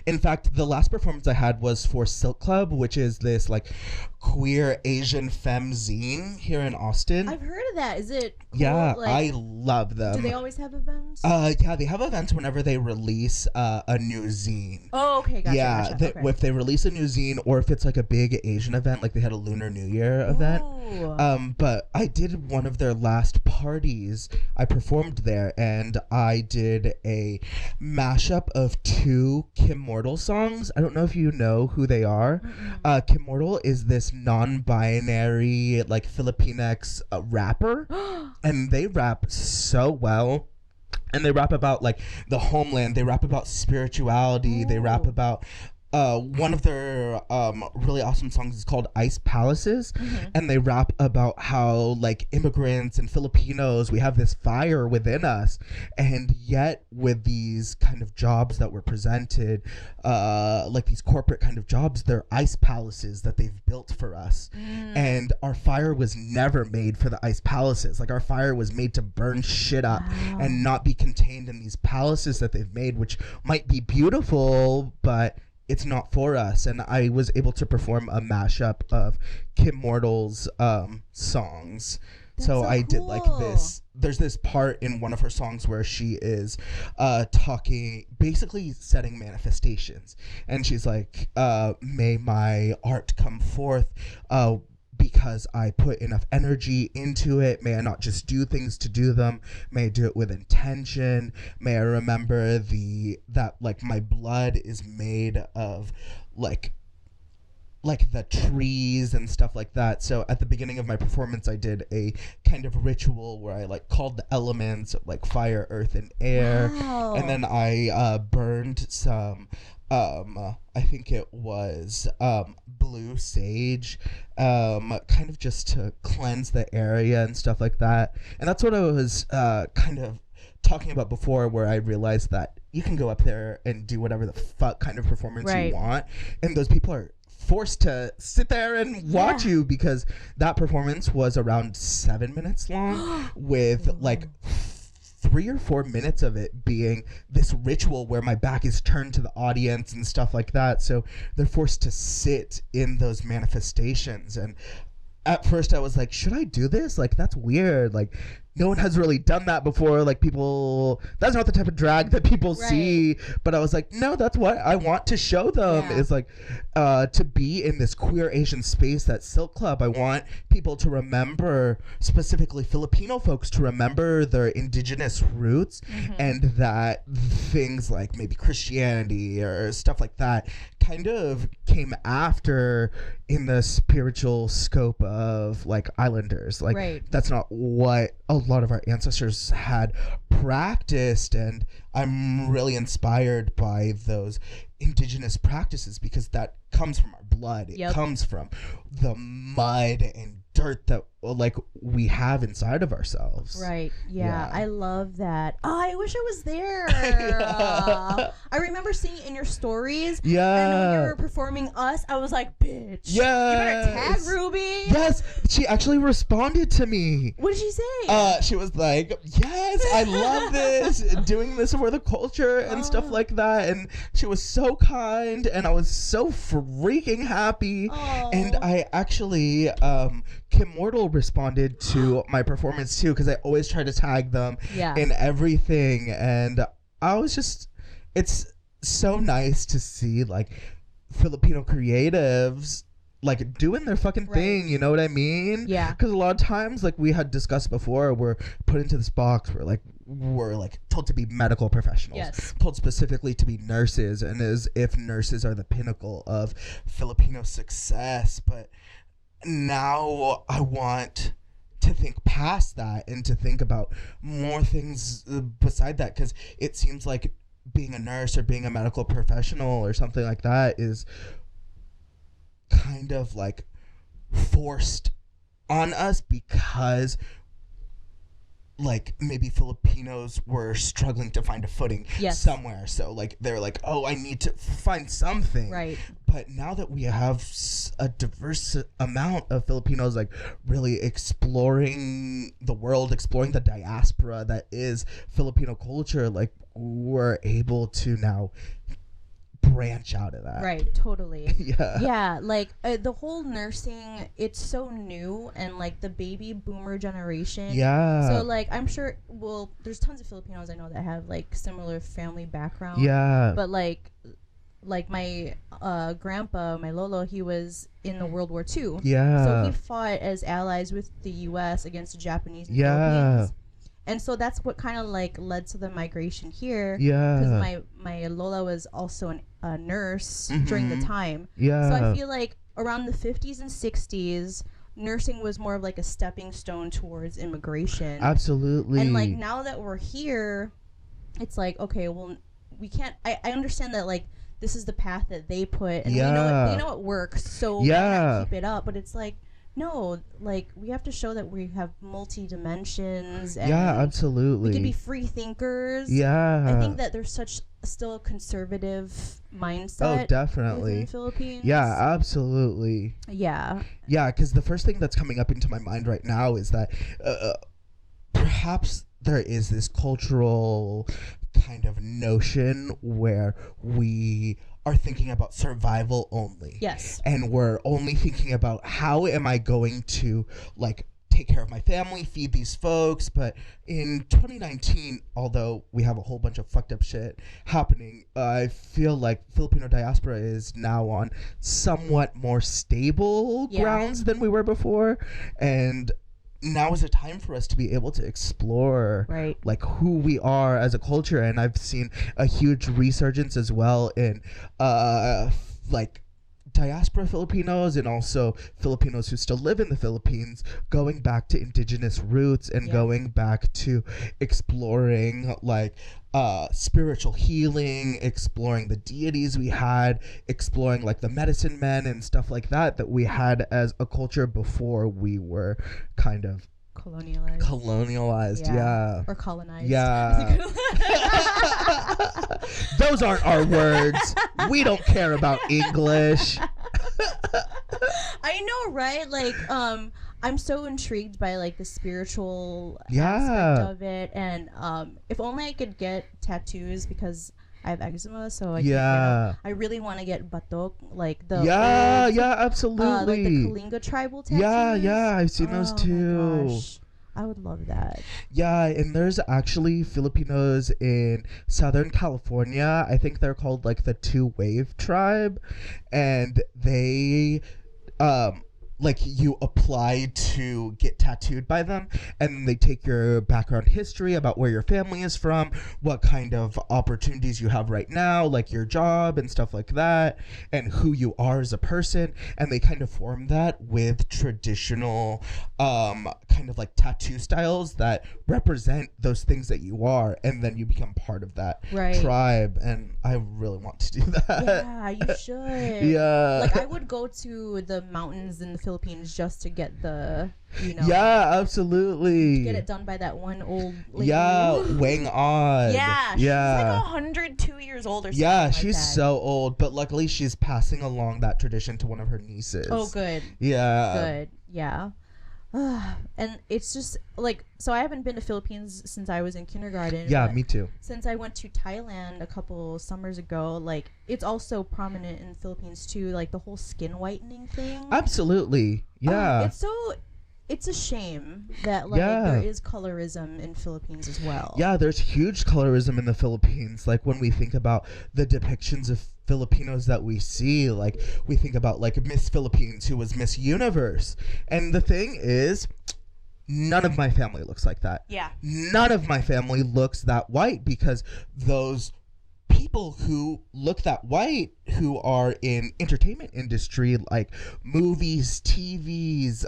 In fact, the last performance I had was for Silk Club, which is this like queer Asian femme zine here in Austin. I've heard of that. Is it cool? Yeah, like, I love them. do they always have events? Yeah, they have events whenever they release a new zine. Oh, okay, gotcha. Yeah, gotcha. Okay. if they release a new zine or if it's like a big Asian event, like they had a Lunar New Year event. But I did one of their last parties. I performed there and I did a mashup of 2 Kimmortal songs. I don't know if you know who they are. Kimmortal is this non-binary like Filipinx rapper and they rap so well. And they rap about like the homeland. They rap about spirituality. They rap about one of their really awesome songs is called Ice Palaces. And they rap about how like immigrants and Filipinos, we have this fire within us, and yet with these kind of jobs that were presented, like these corporate kind of jobs, they're ice palaces that they've built for us. And our fire was never made for the ice palaces. Like our fire was made to burn shit up and not be contained in these palaces that they've made, which might be beautiful, but it's not for us. And I was able to perform a mashup of Kimmortal's songs. So I did like this. There's this part in one of her songs where she is talking, basically setting manifestations. And she's like, may my art come forth because I put enough energy into it. May I not just do things to do them. May I do it with intention. May I remember that like my blood is made of like the trees and stuff like that. So at the beginning of my performance, I did a kind of ritual where I like called the elements like fire, earth, and air. Wow. And then I burned some I think it was blue sage, kind of just to cleanse the area and stuff like that. And that's what I was kind of talking about before, where I realized that you can go up there and do whatever the fuck kind of performance you want, and those people are forced to sit there and watch you, because that performance was around 7 minutes long with like 3 or 4 minutes of it being this ritual where my back is turned to the audience and stuff like that. So they're forced to sit in those manifestations. And at first I was like, should I do this? Like, that's weird. Like, no one has really done that before. Like, people, that's not the type of drag that people see. But I was like, no, that's what I want to show them. Is like to be in this queer Asian space, that Silk Club. I want people to remember, specifically Filipino folks, to remember their indigenous roots, and that things like maybe Christianity or stuff like that kind of came after in the spiritual scope of like islanders. Like, that's not what a lot of our ancestors had practiced, and I'm really inspired by those indigenous practices because that comes from our blood. It comes from the mud and dirt that like we have inside of ourselves. Yeah. I love that. Oh, I wish I was there. I remember seeing it in your stories. And when you were performing Us, I was like, bitch, you better tag Ruby. Yes, she actually responded to me. What did she say? She was like, yes, I love this, doing this for the culture and stuff like that. And she was so kind, and I was so freaking happy. And I actually Kimmortal responded to my performance too, because I always try to tag them in everything. And I was just, it's so nice to see like Filipino creatives like doing their fucking thing, you know what I mean? Because a lot of times, like we had discussed before, we're put into this box where we're told to be medical professionals, told specifically to be nurses, and as if nurses are the pinnacle of Filipino success. But now I want to think past that and to think about more things beside that, because it seems like being a nurse or being a medical professional or something like that is kind of like forced on us because like maybe Filipinos were struggling to find a footing somewhere, so like they're like, oh, I need to find something, right? But now that we have a diverse amount of Filipinos like really exploring the world, exploring the diaspora that is Filipino culture, like we're able to now branch out of that. Right, totally. Yeah, like the whole nursing, it's so new, and like the baby boomer generation, so like I'm sure, well, there's tons of Filipinos I know that have like similar family background, but like my grandpa, my lolo, he was in the World War II, so he fought as allies with the US against the Japanese and Philippines. And so that's what kind of like led to the migration here. Because my Lola was also a nurse during the time. So I feel like around the 50s and 60s, nursing was more of like a stepping stone towards immigration. Absolutely. And like now that we're here, it's like, okay, well, we can't. I understand that like this is the path that they put, and we know it works. So why not keep it up? But it's like, no, like we have to show that we have multi-dimensions, and absolutely, we can be free thinkers. I think that there's such still a conservative mindset definitely in the Philippines. Absolutely. Because the first thing that's coming up into my mind right now is that perhaps there is this cultural kind of notion where we are thinking about survival only. And we're only thinking about how am I going to like take care of my family, feed these folks. But in 2019, although we have a whole bunch of fucked up shit happening, I feel like Filipino diaspora is now on somewhat more stable grounds than we were before. And now is a time for us to be able to explore like who we are as a culture. And I've seen a huge resurgence as well in like diaspora Filipinos and also Filipinos who still live in the Philippines going back to indigenous roots and going back to exploring like spiritual healing, exploring the deities we had, exploring like the medicine men and stuff like that we had as a culture before we were kind of colonialized or colonized. Those aren't our words. We don't care about English. I know, right? Like I'm so intrigued by like the spiritual aspect of it, and if only I could get tattoos, because I have eczema, so I really want to get batok, like the old, absolutely, like the Kalinga tribal tattoos. I've seen those too. My gosh. I would love that. And there's actually Filipinos in Southern California. I think they're called like the Two Wave Tribe, and they like you apply to get tattooed by them, and they take your background history about where your family is from, what kind of opportunities you have right now, like your job and stuff like that, and who you are as a person, and they kind of form that with traditional kind of like tattoo styles that represent those things that you are, and then you become part of that tribe. And I really want to do that. You should. Like I would go to the mountains in the Philippines just to get the, absolutely, get it done by that one old lady. Wang On. She's like 102 years old or something. She's so old, but luckily she's passing along that tradition to one of her nieces. Oh, good. Good. And it's just like, so I haven't been to Philippines since I was in kindergarten. Me too. Since I went to Thailand a couple summers ago, like it's also prominent in the Philippines too, like the whole skin whitening thing. Absolutely. It's a shame that like there is colorism in Philippines as well. There's huge colorism in the Philippines. Like when we think about the depictions of Filipinos that we see, like we think about like Miss Philippines, who was Miss Universe. And the thing is, none of my family looks like that. None of my family looks that white, because those people who look that white, who are in entertainment industry, like movies, TVs,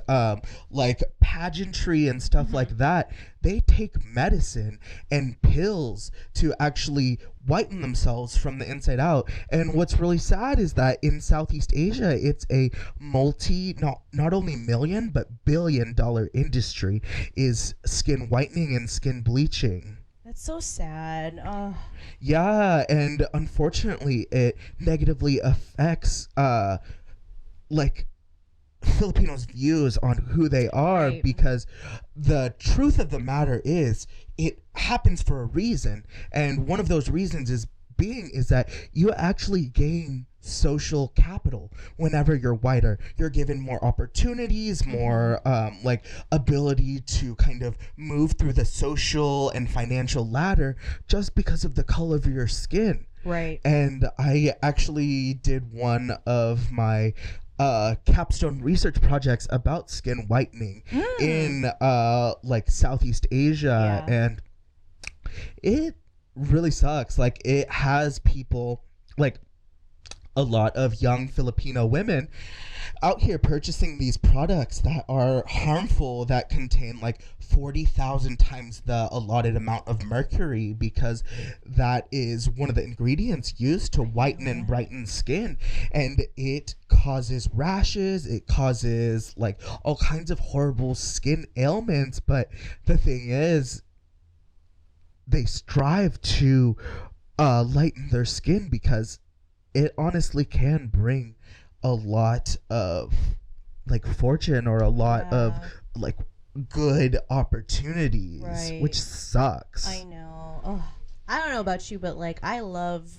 like pageantry and stuff like that, they take medicine and pills to actually whiten themselves from the inside out. And what's really sad is that in Southeast Asia, it's a not only million but $billion industry is skin whitening and skin bleaching. That's so sad. Yeah, and unfortunately, it negatively affects like Filipinos' views on who they are, because the truth of the matter is it happens for a reason, and one of those reasons is that you actually gain social capital whenever you're whiter. You're given more opportunities, more like ability to kind of move through the social and financial ladder just because of the color of your skin. Right. And I actually did one of my capstone research projects about skin whitening in like Southeast Asia, and it really sucks. Like, it has people, like a lot of young Filipino women out here purchasing these products that are harmful, that contain like 40,000 times the allotted amount of mercury, because that is one of the ingredients used to whiten and brighten skin. And it causes rashes, it causes like all kinds of horrible skin ailments. But the thing is, they strive to lighten their skin because it honestly can bring a lot of like fortune or a lot of like good opportunities, which sucks. I know. Oh, I don't know about you, but like I love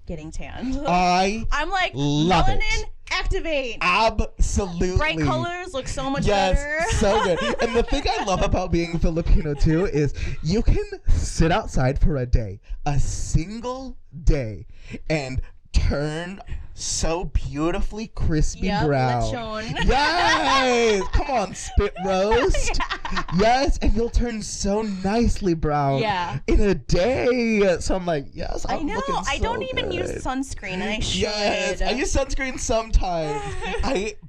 getting tanned. I'm like, love melanin, it. Activate. Absolutely. Bright colors look so much better. Yes, so good. And the thing I love about being Filipino too is you can sit outside for a day, a single day, and turn so beautifully crispy brown. Lechon. Yes! Come on, spit roast. Yes, and you'll turn so nicely brown in a day. So I'm like, yes, I'm looking so I don't even use sunscreen, and I should. Yes, I use sunscreen sometimes.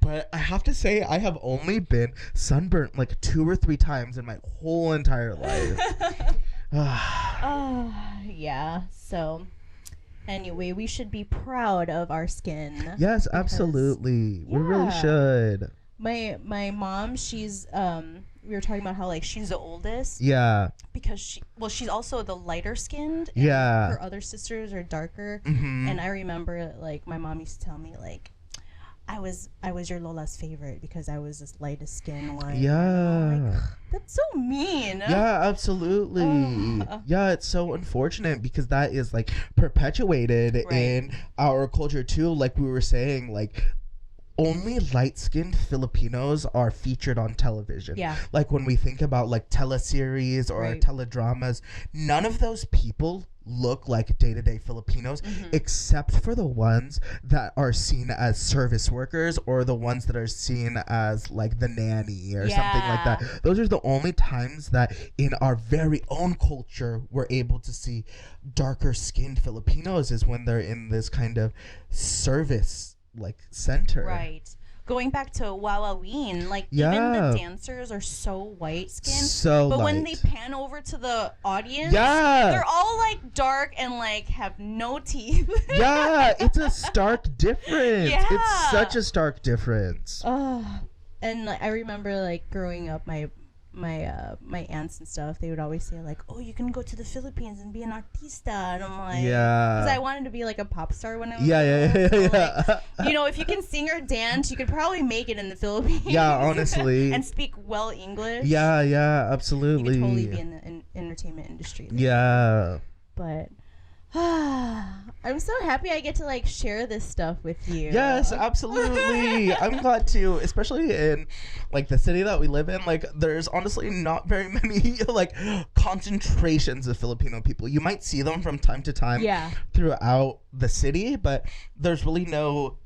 But I have to say, I have only been sunburnt like 2 or 3 times in my whole entire life. Yeah, so... Anyway, we should be proud of our skin. Yes, absolutely. We really should. My mom, she's we were talking about how like she's the oldest. Yeah. Because she's also the lighter skinned. Yeah. Her other sisters are darker. And I remember like my mom used to tell me like I was your Lola's favorite because I was this lightest skin one. Yeah. Like, that's so mean. Yeah, absolutely. Yeah, it's so unfortunate because that is like perpetuated in our culture too. Like we were saying, like only light-skinned Filipinos are featured on television. Yeah. Like when we think about like teleseries or teledramas, none of those people look like day-to-day Filipinos, except for the ones that are seen as service workers or the ones that are seen as like the nanny or something like that. Those are the only times that in our very own culture we're able to see darker skinned Filipinos, is when they're in this kind of service like center. Right. Going back to Wawaween, like even the dancers are so white skinned. But when they pan over to the audience, they're all like dark and like have no teeth. Yeah, it's a stark difference. Yeah. It's such a stark difference. And like, I remember like growing up, my aunts and stuff, they would always say like, oh, you can go to the Philippines and be an artista, and I'm like, because I wanted to be like a pop star when I was little. Like, you know, if you can sing or dance, you could probably make it in the Philippines. Yeah, honestly. And speak well English. Yeah, absolutely. You could totally be in the entertainment industry. Yeah. But I'm so happy I get to like share this stuff with you. Yes, absolutely. I'm glad to, especially in like the city that we live in. Like there's honestly not very many like concentrations of Filipino people. You might see them from time to time throughout the city, but there's really no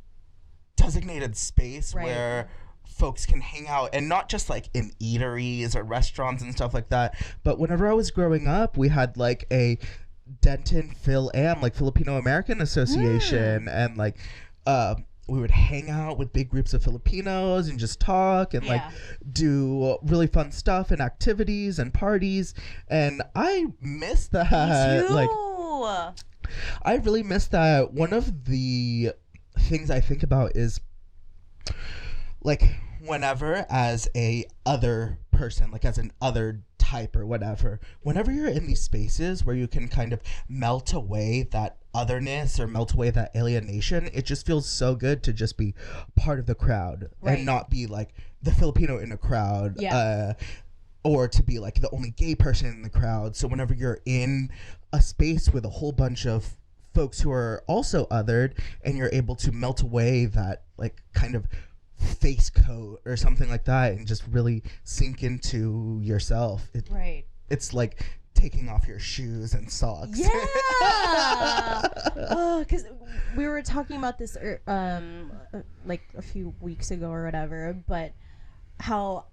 designated space where folks can hang out, and not just like in eateries or restaurants and stuff like that. But whenever I was growing up, we had like a Denton Phil-Am, like Filipino-American Association, and like we would hang out with big groups of Filipinos and just talk and like do really fun stuff and activities and parties, and I miss that. Me too. Like, I really miss that. One of the things I think about is like whenever as a other person, like as an other type or whatever, whenever you're in these spaces where you can kind of melt away that otherness or melt away that alienation, it just feels so good to just be part of the crowd and not be like the Filipino in a crowd, or to be like the only gay person in the crowd. So whenever you're in a space with a whole bunch of folks who are also othered and you're able to melt away that like kind of face coat or something like that and just really sink into yourself, it's like taking off your shoes and socks. Because we were talking about this like a few weeks ago or whatever, but how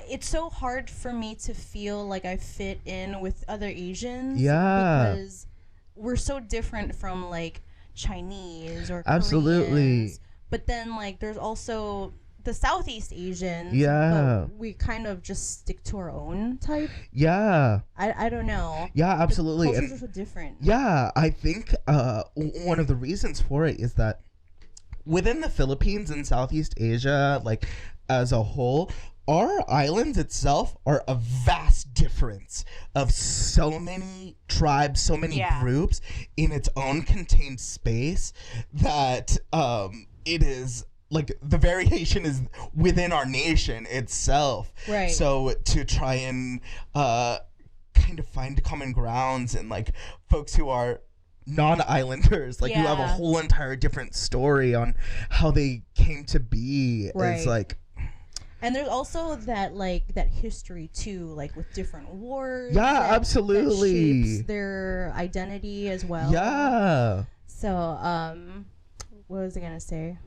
it's so hard for me to feel like I fit in with other Asians because we're so different from like Chinese or Koreans. But then like there's also the Southeast Asians, but we kind of just stick to our own type. I don't know. Absolutely. The cultures are so different. I think one of the reasons for it is that within the Philippines and Southeast Asia, like as a whole, our islands itself are a vast difference of so many tribes, so many groups in its own contained space that it is like the variation is within our nation itself. So to try and kind of find common grounds and like folks who are non-islanders, like you have a whole entire different story on how they came to be. It's like, and there's also that like that history too, like with different wars. Absolutely. That shapes their identity as well. So what was I gonna say?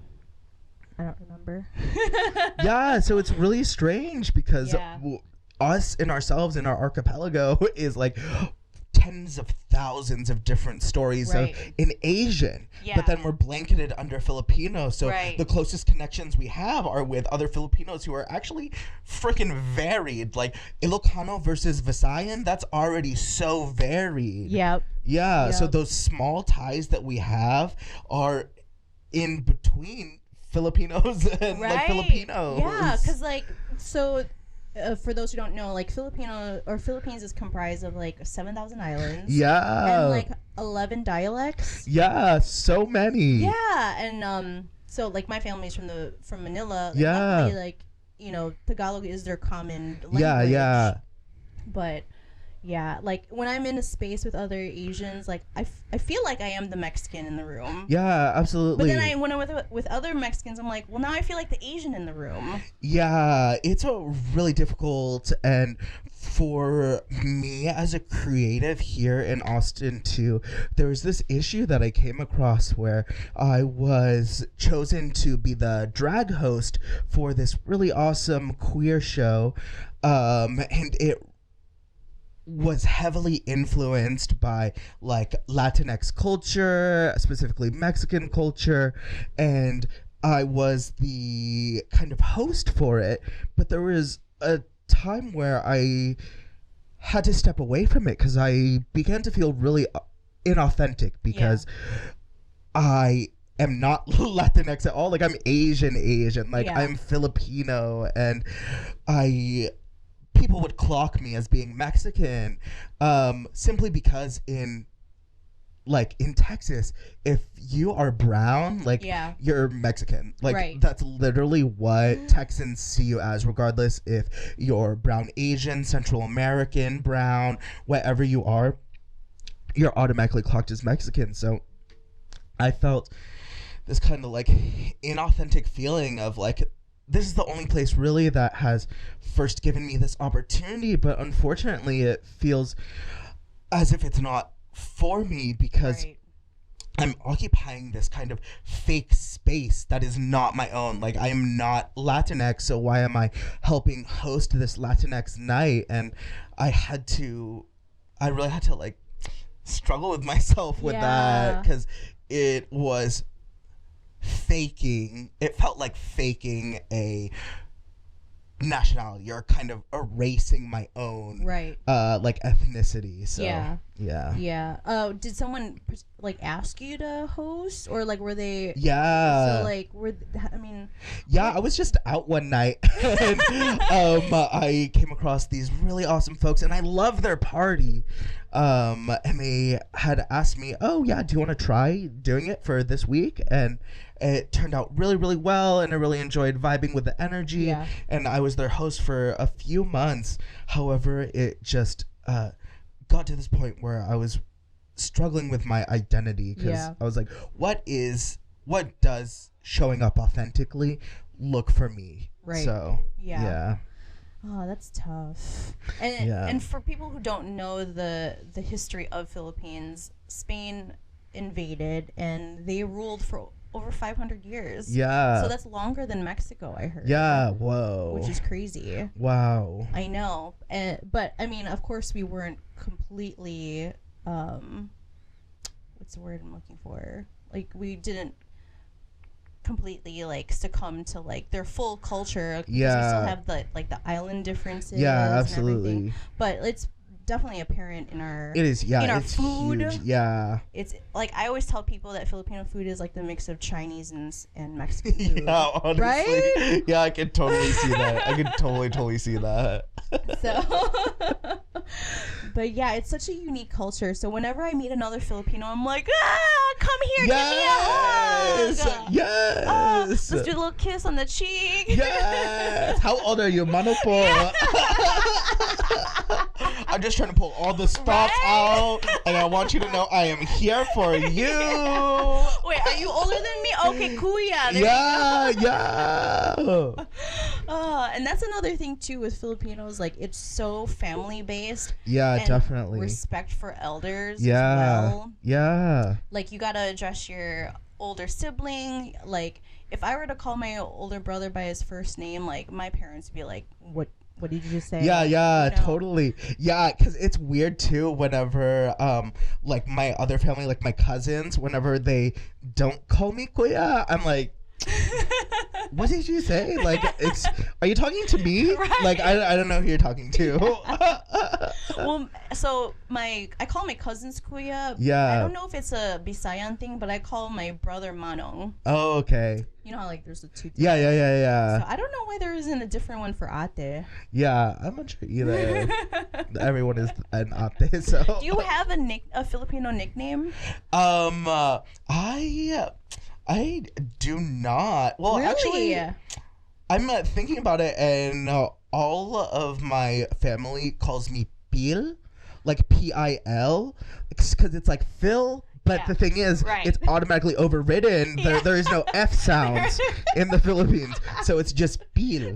I don't remember. So it's really strange because us in ourselves in our archipelago is like tens of thousands of different stories in Asian, but then we're blanketed under Filipino, so the closest connections we have are with other Filipinos who are actually freaking varied. Like Ilocano versus Visayan, that's already so varied. So those small ties that we have are in between Filipinos and like Filipinos. Because like so for those who don't know, like Philippines is comprised of like 7,000 islands. And like 11 dialects. So many. And so like my family's from Manila. Like, luckily, like, you know, Tagalog is their common language. But like when I'm in a space with other Asians, like I feel like I am the Mexican in the room. Absolutely. But then when I'm with other Mexicans, I'm like, well, now I feel like the Asian in the room. It's a really difficult, and for me as a creative here in Austin too, there was this issue that I came across where I was chosen to be the drag host for this really awesome queer show, and it was heavily influenced by like Latinx culture, specifically Mexican culture, and I was the kind of host for it. But there was a time where I had to step away from it because I began to feel really inauthentic because I am not Latinx at all. Like I'm Asian, like I'm Filipino, and people would clock me as being Mexican, simply because in Texas, if you are brown, like you're Mexican. Like that's literally what Texans see you as, regardless if you're brown Asian, Central American, brown, whatever you are, you're automatically clocked as Mexican. So I felt this kind of like inauthentic feeling of like, this is the only place really that has first given me this opportunity, but unfortunately it feels as if it's not for me because I'm occupying this kind of fake space that is not my own. Like I am not Latinx, so why am I helping host this Latinx night? And I really had to like struggle with myself with that, because it was faking. It felt like faking a nationality, or kind of erasing my own like ethnicity. So did someone like ask you to host, or like were they I was just out one night and I came across these really awesome folks, and I love their party, and they had asked me, oh yeah, do you want to try doing it for this week? And it turned out really, really well, and I really enjoyed vibing with the energy. And I was their host for a few months. However, it just got to this point where I was struggling with my identity, because I was like, what does showing up authentically look for me? So oh, that's tough. And for people who don't know the history of Philippines, Spain invaded and they ruled for over 500 years. So that's longer than Mexico, I heard. Whoa. Which is crazy. Wow. I know. But I mean, of course we weren't completely what's the word I'm looking for? Like, we didn't completely like succumb to like their full culture, because we still have the island differences and everything. But it's definitely apparent in our our food. Huge. It's like, I always tell people that Filipino food is like the mix of Chinese and Mexican food. Honestly. Right? I can totally see that. I can totally see that. So but it's such a unique culture. So whenever I meet another Filipino, I'm like, come here, give me a hug. Yes. Let's do a little kiss on the cheek. Yes. How old are you, mano po? I'm just trying to pull all the stops out, and I want you to know I am here for you. Wait, are you older than me? Okay, kuya. And that's another thing too with Filipinos. Like, it's so family based. Definitely. Respect for elders as well. Like, you gotta address your older sibling. Like, if I were to call my older brother by his first name, like, my parents would be like, what did you just say? Totally. Because it's weird too whenever like my other family, like my cousins, whenever they don't call me kuya, I'm like, what did you say? Like, are you talking to me? Right. Like, I don't know who you're talking to. Well, so I call my cousins kuya. I don't know if it's a Bisayan thing, but I call my brother manong. Oh, okay. You know how like there's the two things? Yeah. So I don't know why there isn't a different one for ate. I'm not sure either. Everyone is an ate, so. Do you have a Filipino nickname? I do not. Well, really? Actually, I'm thinking about it, and all of my family calls me Pil, like Pil, because it's like Phil. But the thing is, it's automatically overridden. There is no F sounds in the Philippines, so it's just peel.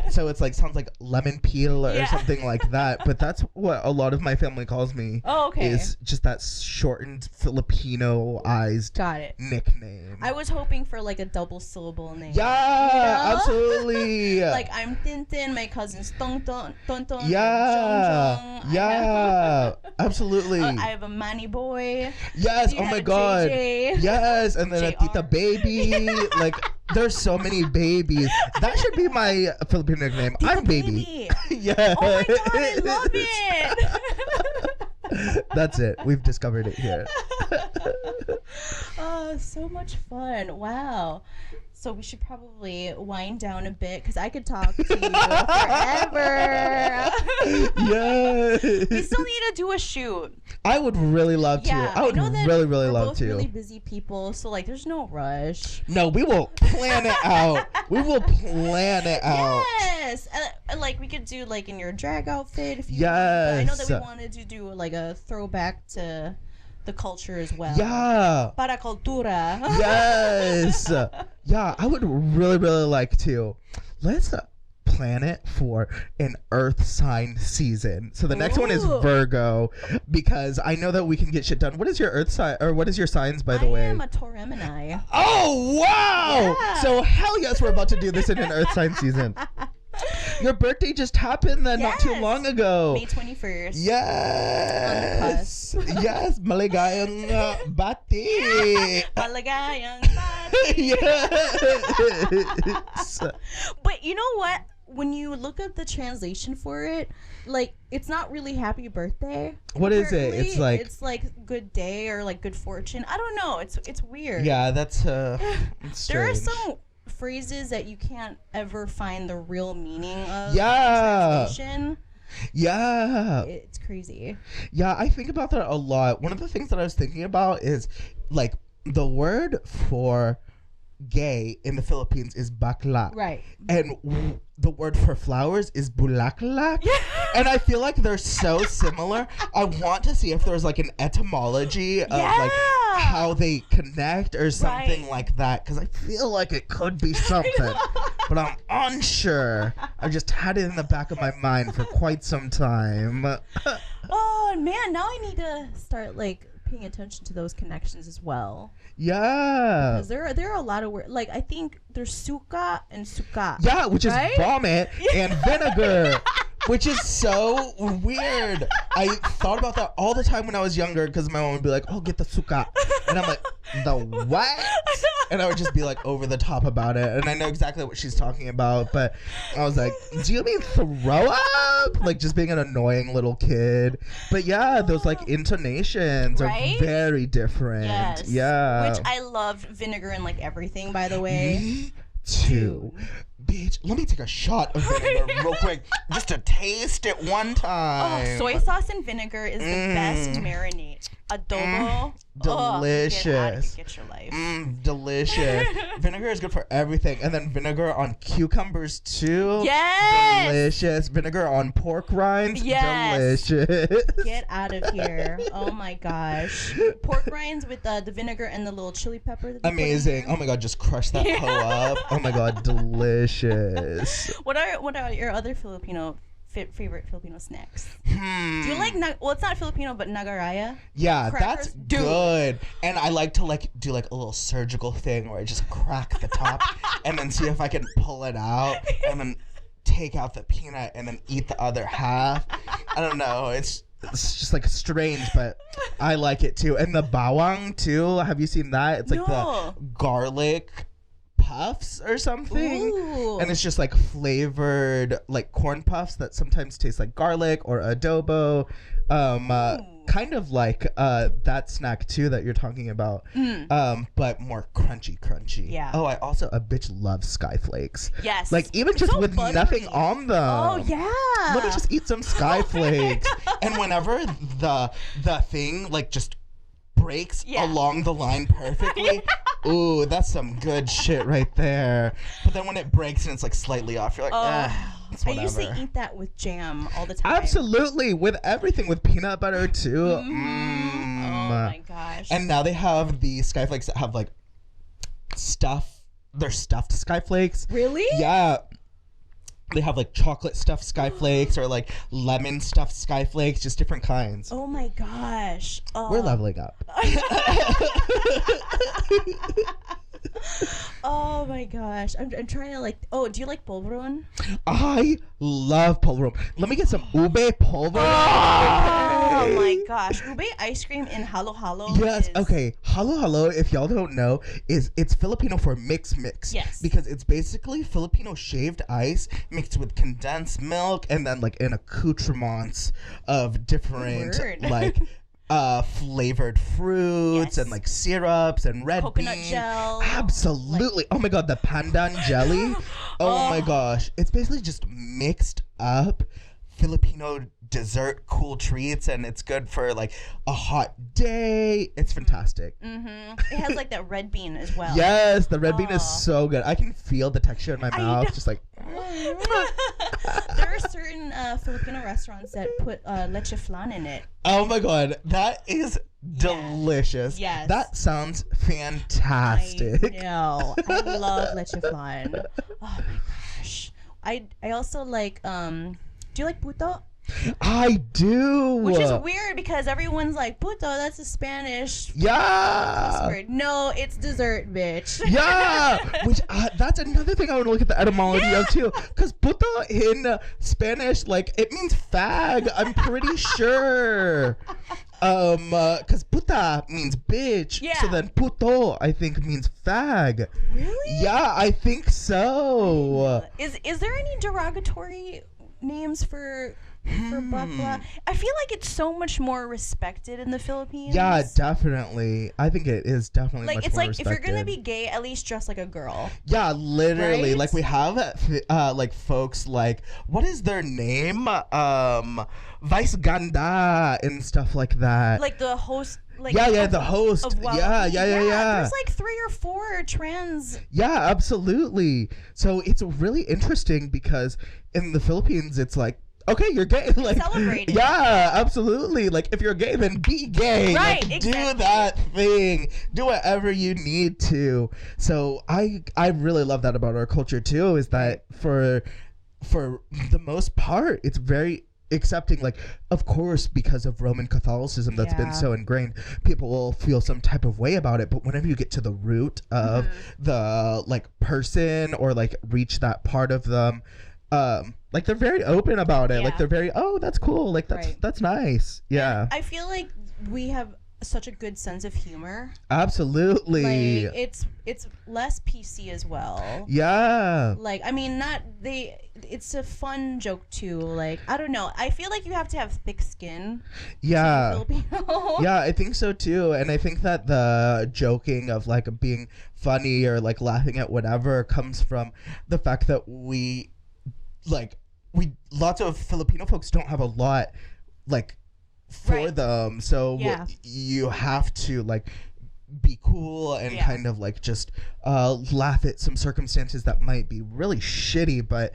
So it's like, sounds like lemon peel or something like that. But that's what a lot of my family calls me. Oh, okay. Is just that shortened Filipino-ized nickname. I was hoping for like a double syllable name. Absolutely. Like, I'm Tintin, my cousin's Tonton, Tonton, absolutely. I have a Manny Boy. Yes, oh my God. JJ. Yes, and then a Tita Baby. Like, there's so many babies. That should be my Filipino nickname. Tita I'm Baby. Yeah. Oh my God, I love it. That's it. We've discovered it here. Oh, so much fun. Wow. So we should probably wind down a bit, because I could talk to you forever. Yes. We still need to do a shoot. I would really love to. I would really love to. We're both really busy people, so like, there's no rush. No, we will plan it out. Yes. Like, we could do like in your drag outfit if you want. I know that we wanted to do like a throwback to the culture as well. Para cultura. Yes. I would really like to. Let's plan it for an Earth sign season. So the next one is Virgo, because I know that we can get shit done. What is your Earth sign, or what is your signs, by the way? I am a Tauremini. Oh, wow. So hell yes, we're about to do this in an Earth sign season. Your birthday just happened then not too long ago. May 21st. Yes. Yes. Maligayang bati. Maligayang bati. Yes. But you know what? When you look up the translation for it, like, it's not really happy birthday. What is it? It's like good day or like good fortune. I don't know. It's weird. Yeah, that's it's there are strange. some phrases that you can't ever find the real meaning of. Yeah. Translation. Yeah. It's crazy. Yeah, I think about that a lot. One of the things that I was thinking about is like the word for gay in the Philippines is bakla. Right. And the word for flowers is bulaklak. And I feel like they're so similar. I want to see if there's like an etymology of like how they connect or something like that, because I feel like it could be something, but I'm unsure. I've just had it in the back of my mind for quite some time. Oh man, now I need to start like paying attention to those connections as well. Yeah. Because there are a lot of words. Like, I think there's suka and suka. Yeah, which is vomit and vinegar, which is so weird. I thought about that all the time when I was younger, because my mom would be like, oh, get the suka. And I'm like, the what? And I would just be like over the top about it. And I know exactly what she's talking about, but I was like, do you mean throw up? Like, just being an annoying little kid. But yeah, those like intonations are very different. Yes. Yeah. Which I loved vinegar in like everything, by the way. Me too. Bitch, let me take a shot of vinegar real quick just to taste it one time. Oh, soy sauce and vinegar is the best marinade. Adobo. Delicious. Get your life. Delicious. Vinegar is good for everything. And then vinegar on cucumbers too. Yes. Delicious. Vinegar on pork rinds. Yes. Delicious. Get out of here. Oh my gosh. Pork rinds with the vinegar and the little chili pepper. That amazing. Oh my god, just crush that hoe up. Oh my god, delicious. What are your other favorite Filipino snacks? Do you like well, it's not Filipino, but nagaraya? Yeah, Crackers? that's good. And I like to like do like a little surgical thing where I just crack the top and then see if I can pull it out and then take out the peanut and then eat the other half. I don't know. It's just like strange, but I like it too. And the bawang too. Have you seen that? It's like the garlic puffs or something. Ooh. And it's just like flavored like corn puffs that sometimes taste like garlic or adobo. Kind of like that snack too that you're talking about, but more crunchy. Yeah. Oh, I also a bitch loves Skyflakes. Yes. Like even just so with buttery. Nothing on them. Oh yeah. Let me just eat some Skyflakes. And whenever the thing like just breaks along the line perfectly, ooh, that's some good shit right there. But then when it breaks and it's like slightly off, you're like, I used to eat that with jam all the time. Absolutely, with everything, with peanut butter too. Oh my gosh. And now they have the Skyflakes that have like they're stuffed Skyflakes. Really? Yeah. They have like chocolate stuffed Skyflakes or like lemon stuffed Skyflakes, just different kinds. Oh my gosh. We're leveling up. Oh my gosh. I'm trying to like, do you like polvoron? I love polvoron. Let me get some ube polvoron. Oh my gosh. Ube ice cream in halo halo. Yes, okay. Halo halo, if y'all don't know, it's Filipino for mix. Yes. Because it's basically Filipino shaved ice mixed with condensed milk and then like an accoutrements of different like flavored fruits and like syrups and red coconut gel. Absolutely. Oh my god, the pandan jelly. Oh my gosh. It's basically just mixed up Filipino dessert cool treats, and it's good for like a hot day. It's fantastic. It has like that red bean as well. Yes, the red bean is so good. I can feel the texture in my mouth, just like. There are certain Filipino restaurants that put leche flan in it. Oh my god, that is delicious. Yes. That sounds fantastic. I know. I love leche flan. Oh my gosh. I also like do you like puto? I do. Which is weird because everyone's like, puto, that's a Spanish word. No, it's dessert, bitch. Yeah. Which, that's another thing I want to look at the etymology of, too. Because puto in Spanish, like, it means fag. I'm pretty sure. Because puta means bitch. Yeah. So then puto, I think, means fag. Really? Yeah, I think so. Is there any derogatory names for bakla? I feel like it's so much more respected in the Philippines. Yeah, definitely. I think it is definitely like much it's more like respected. If you're gonna be gay, at least dress like a girl. Yeah, literally. Right? Like we have like folks like, what is their name? Vice Ganda and stuff like that. Like the host. Like the host. Yeah. There's like 3 or 4 trans. Yeah, absolutely. So it's really interesting because in the Philippines, it's like, okay, you're gay. Like, celebrating. Yeah, absolutely. Like, if you're gay, then be gay. Right, like, exactly. Do that thing. Do whatever you need to. So I really love that about our culture too. Is that for the most part, it's very accepting. Like, of course, because of Roman Catholicism that's been so ingrained, people will feel some type of way about it. But whenever you get to the root of the like person or like reach that part of them, like they're very open about it. Like they're very, oh, that's cool. Like that's nice. Yeah. And I feel like we have such a good sense of humor. Absolutely. Like it's less PC as well. Yeah. Like, I mean, it's a fun joke too. Like, I don't know. I feel like you have to have thick skin. Yeah. To be Filipino. Yeah, I think so too. And I think that the joking of like being funny or like laughing at whatever comes from the fact that lots of Filipino folks don't have a lot like for them, so you have to like be cool and kind of like just laugh at some circumstances that might be really shitty, but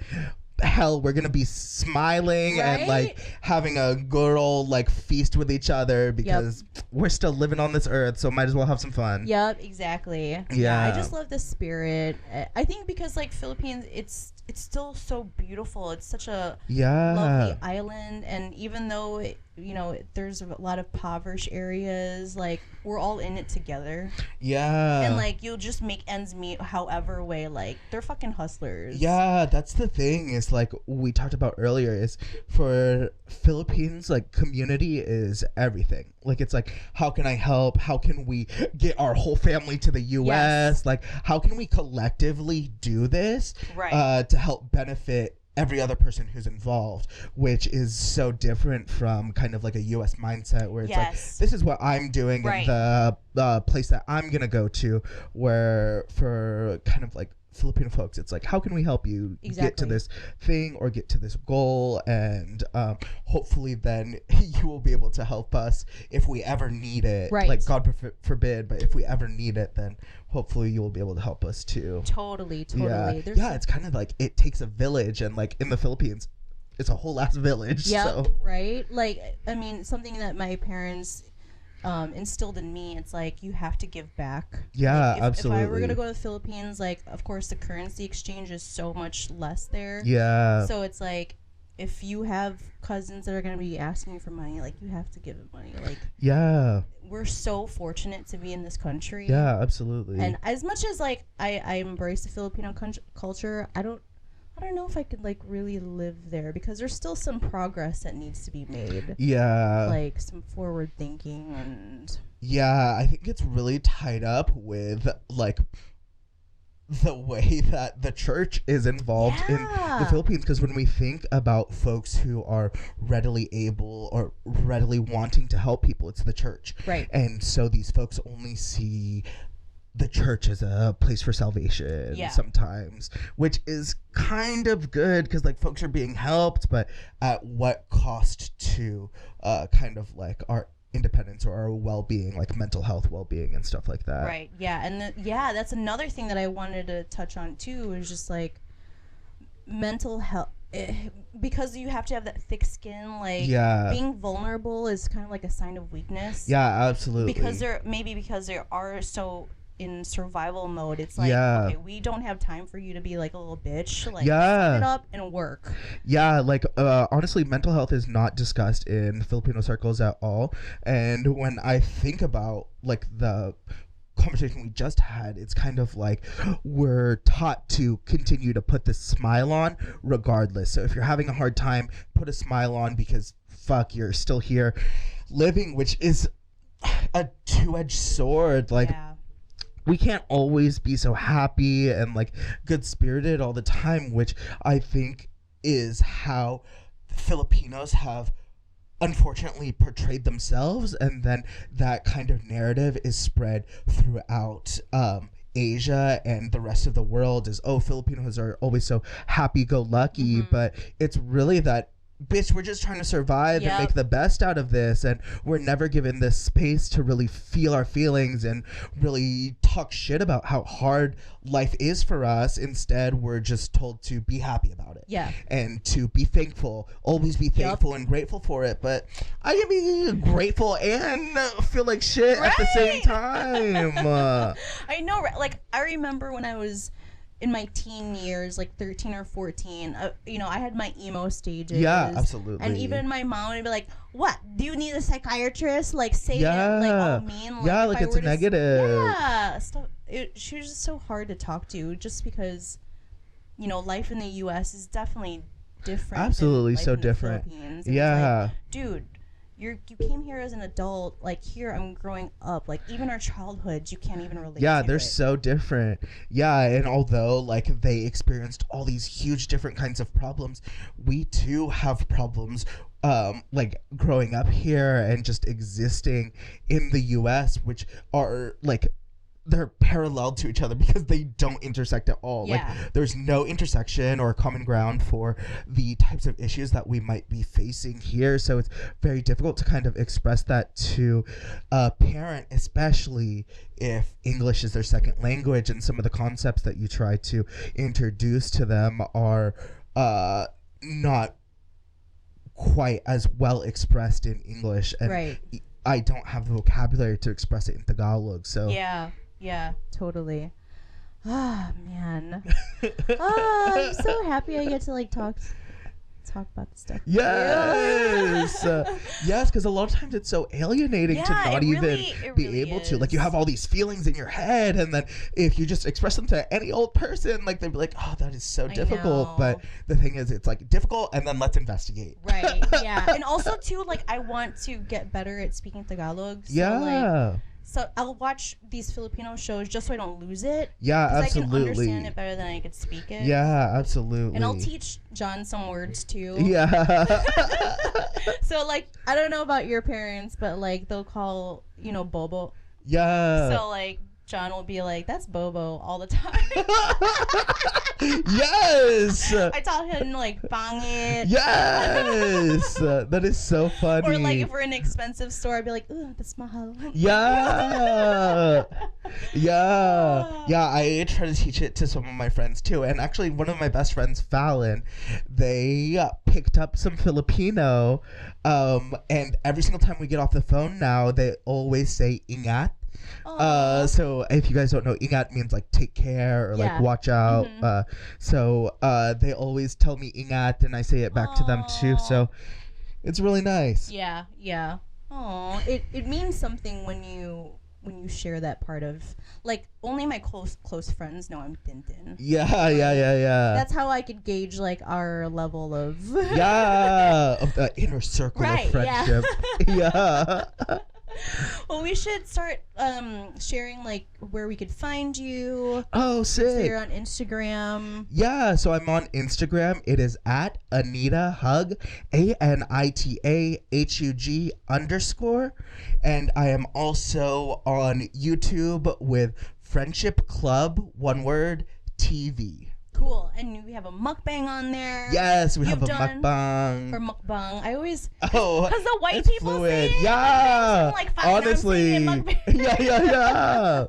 hell, we're gonna be smiling and like having a good old like feast with each other because we're still living on this earth, so might as well have some fun. Yep, exactly. Yeah, I just love the spirit. I think because like Philippines, it's still so beautiful. It's such a lovely island, and even though there's a lot of impoverished areas, like we're all in it together. Yeah. And like you'll just make ends meet however way. Like they're fucking hustlers. Yeah, that's the thing is like we talked about earlier is for Philippines, like community is everything. Like it's like, how can I help? How can we get our whole family to the US? Like how can we collectively do this to help benefit every other person who's involved, which is so different from kind of like a US mindset where it's like, this is what I'm doing in the place that I'm gonna go to, where for kind of like Filipino folks, it's like, how can we help you get to this thing or get to this goal? And hopefully then you will be able to help us if we ever need it. Like God forbid, but if we ever need it, then hopefully you will be able to help us too. Totally. Yeah, it's kind of like it takes a village, and like in the Philippines, it's a whole ass village. Yeah, so. Right? Like, I mean, something that my parents instilled in me, it's like you have to give back. Yeah, like absolutely. If I were gonna go to the Philippines, like of course the currency exchange is so much less there. Yeah. So it's like if you have cousins that are gonna be asking you for money, like you have to give them money. Like we're so fortunate to be in this country. Yeah, absolutely. And as much as like I embrace the Filipino culture, I don't know if I could like really live there because there's still some progress that needs to be made. Yeah. Like some forward thinking and. Yeah, I think it's really tied up with like the way that the church is involved in the Philippines, because when we think about folks who are readily able or readily wanting to help people, it's the church. Right. And so these folks only see the church as a place for salvation sometimes, which is kind of good because like folks are being helped, but at what cost to kind of like our independence or our well-being, like mental health well-being and stuff like that. Right. Yeah. And that's another thing that I wanted to touch on too, is just like mental health. Because you have to have that thick skin, like being vulnerable is kind of like a sign of weakness. Yeah, absolutely. Because there are so in survival mode. It's like, okay, we don't have time for you to be like a little bitch. Like, suck it up and work. Yeah, like honestly, mental health is not discussed in Filipino circles at all. And when I think about like the conversation we just had, it's kind of like we're taught to continue to put the smile on regardless. So if you're having a hard time, put a smile on, because fuck, you're still here living, which is a two-edged sword. Like, we can't always be so happy and like good spirited all the time, which I think is how Filipinos have unfortunately portrayed themselves, and then that kind of narrative is spread throughout Asia and the rest of the world, is, oh, Filipinos are always so happy-go-lucky, but it's really that, bitch, we're just trying to survive and make the best out of this, and we're never given this space to really feel our feelings and really talk shit about how hard life is for us. Instead, we're just told to be happy about it. And to be thankful, always be thankful and grateful for it. But I can be grateful and feel like shit at the same time. I know, right? Like, I remember when I was in my teen years, like 13 or 14, you know, I had my emo stages. Yeah, absolutely. And even my mom would be like, what? Do you need a psychiatrist? Like, say it, like, all mean. Like, yeah, like it's a negative. Yeah. She was just so hard to talk to, just because, you know, life in the U.S. is definitely different. Absolutely, than so life in different. The Philippines. Yeah. Like, dude, you came here as an adult. Like, here I'm growing up. Like, even our childhoods, you can't even relate to they're it. so different. Yeah, and although like they experienced all these huge different kinds of problems, we too have problems like growing up here and just existing in the US, which are like, they're parallel to each other because they don't intersect at all. Like, there's no intersection or common ground for the types of issues that we might be facing here. So it's very difficult to kind of express that to a parent, especially if English is their second language, and some of the concepts that you try to introduce to them are not quite as well expressed in English. And I don't have the vocabulary to express it in Tagalog. So yeah, totally. Ah, man. I'm so happy I get to like talk about this stuff. Yes. Yes, because a lot of times it's so alienating to not even be able to. Like, you have all these feelings in your head, and then if you just express them to any old person, like, they'd be like, oh, that is so difficult. But the thing is, it's like difficult, and then let's investigate. Right. Yeah. And also too, like, I want to get better at speaking Tagalog. So, so I'll watch these Filipino shows just so I don't lose it. Yeah, absolutely. I can understand it better than I could speak it. Yeah, absolutely. And I'll teach John some words too. Yeah. So like, I don't know about your parents, but like they'll call, you know, Bobo. Yeah. So like, John will be like, that's Bobo all the time. Yes. I taught him like pangit. Yes. That is so funny. Or like if we're in an expensive store, I'd be like, ooh, that's mahal. Yeah. Yeah, I try to teach it to some of my friends too. And actually, one of my best friends, Fallon, they picked up some Filipino, and every single time we get off the phone now, they always say ingat. So if you guys don't know, ingat means like take care or like watch out. So they always tell me ingat, and I say it back to them too. So it's really nice. Yeah. Oh, it means something when you share that part of, like, only my close friends know I'm Tintin. Yeah. That's how I could gauge like our level of of the inner circle of friendship. Yeah. Well, we should start sharing like where we could find you. Oh, sick. So you're on Instagram. Yeah, so I'm on Instagram. It is at Anita Hug, ANITAHUG_. And I am also on YouTube with Friendship Club, one word, TV. Cool. And we have a mukbang on there. Yes, we have a mukbang. Or mukbang. I always... Oh, because the white people fluid. say it. Yeah. Like, honestly. Yeah.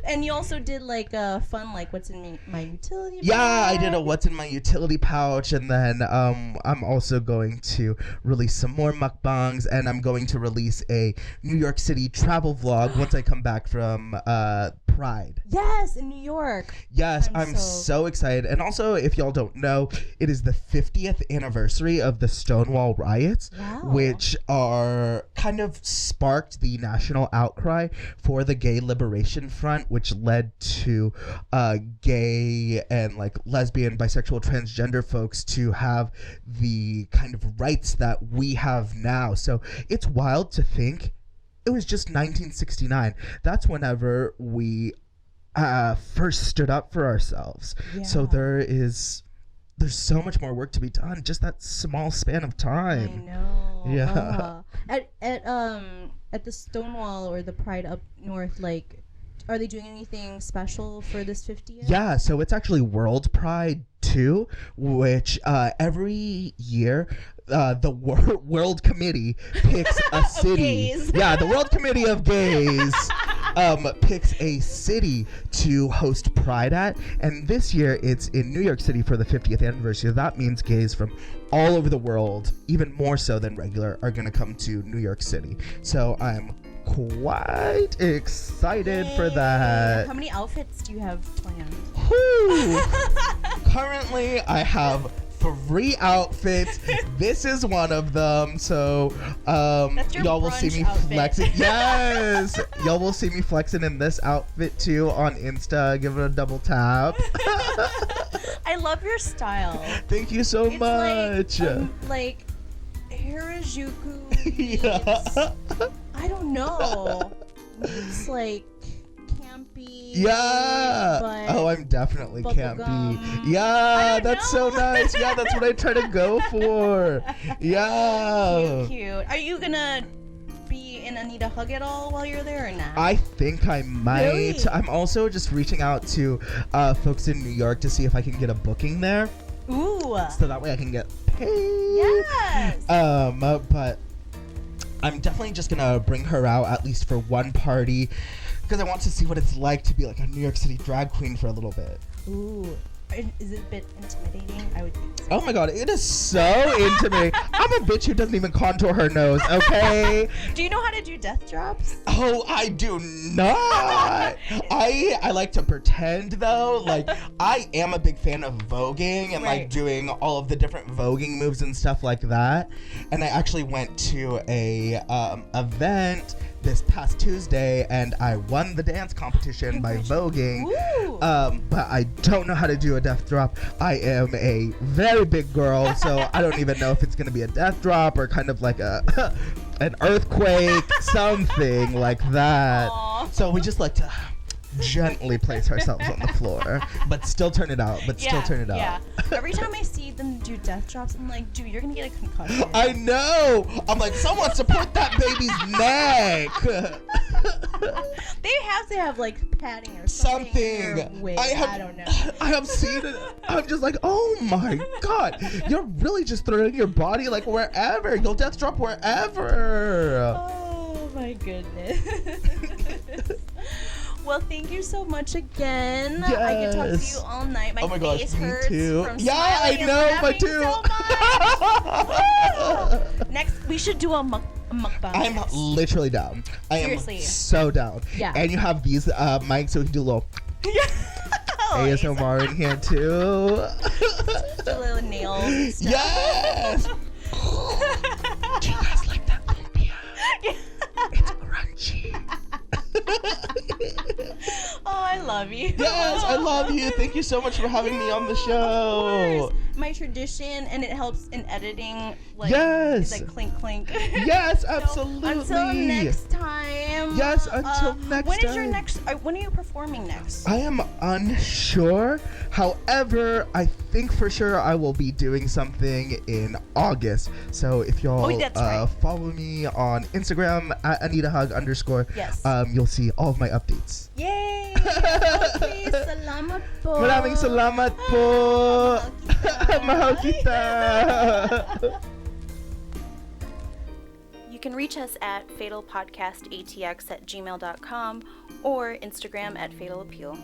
And you also did like a fun, like, what's in my utility bag. Yeah, I did a what's in my utility pouch. And then I'm also going to release some more mukbangs. And I'm going to release a New York City travel vlog once I come back from Pride. Yes, in New York. Yes, I'm so excited. And also, if y'all don't know, it is the 50th anniversary of the Stonewall riots, which are kind of sparked the national outcry for the Gay Liberation Front, which led to gay and like lesbian, bisexual, transgender folks to have the kind of rights that we have now. So it's wild to think it was just 1969. That's whenever we first stood up for ourselves. Yeah. So there's so much more work to be done, just that small span of time. I know. Yeah. At the Stonewall or the Pride up north, like, are they doing anything special for this 50th? Yeah, so it's actually World Pride 2, which every year the World Committee picks a city. Yeah, the World Committee of Gays picks a city to host Pride at, and this year it's in New York City for the 50th anniversary. That means gays from all over the world, even more so than regular, are going to come to New York City. So I'm quite excited for that. How many outfits do you have planned? Currently, I have 3 outfits. This is one of them. So y'all will see me flexing. Yes, y'all will see me flexing in this outfit too on Insta. Give it a double tap. I love your style. Thank you so much. Like Harajuku. Yeah. I don't know. It's like campy. Yeah. Oh, I'm definitely campy. Yeah, that's so nice. Yeah, that's what I try to go for. Yeah. Cute. Are you gonna be in Anita Hug at all while you're there or not? I think I might. Really? I'm also just reaching out to folks in New York to see if I can get a booking there. Ooh. So that way I can get paid. Yes. But I'm definitely just gonna bring her out at least for one party because I want to see what it's like to be like a New York City drag queen for a little bit. Ooh. Is it a bit intimidating? I would think so. Oh my god, it is so intimidating. I'm a bitch who doesn't even contour her nose, okay? Do you know how to do death drops? Oh, I do not. I like to pretend though. Like, I am a big fan of voguing and like doing all of the different voguing moves and stuff like that. And I actually went to a event this past Tuesday and I won the dance competition by voguing. But I don't know how to do a death drop. I am a very big girl, so I don't even know if it's gonna be a death drop or kind of like a an earthquake, something like that. Aww. So we just like to gently place ourselves on the floor, but still turn it out. Yeah. Every time I see them do death drops, I'm like, dude, you're gonna get a concussion. I know. I'm like, someone support that baby's neck. They have to have like padding or something. I don't know. I have seen it. I'm just like, oh my god, you're really just throwing your body like wherever. You'll death drop wherever. Oh my goodness. Well, thank you so much again. Yes. I could talk to you all night. My face hurts too. From yeah, I know, my too. So next, we should do a mukbang. I'm literally down. Seriously. I am so down. Yeah. And you have these mics so we can do a little ASMR in here too. The little nails. Stuff. Yes. Do you guys like that lumpia? Yeah. It's crunchy. Oh, I love you. Yes, I love you. Thank you so much for having me on the show. My tradition, and it helps in editing. Like, yes. It's like clink, clink. Yes, absolutely. Until next time. Yes, until next when time. Is your next? When are you performing next? I am unsure. However, I think for sure I will be doing something in August. So if y'all follow me on Instagram at AnitaHug_, yes. You'll see all of my updates. Yay! Okay, salamat po. Maraming salamat po. Mahal kita. You can reach us at fatalpodcastatx@gmail.com or Instagram @fatalappeal.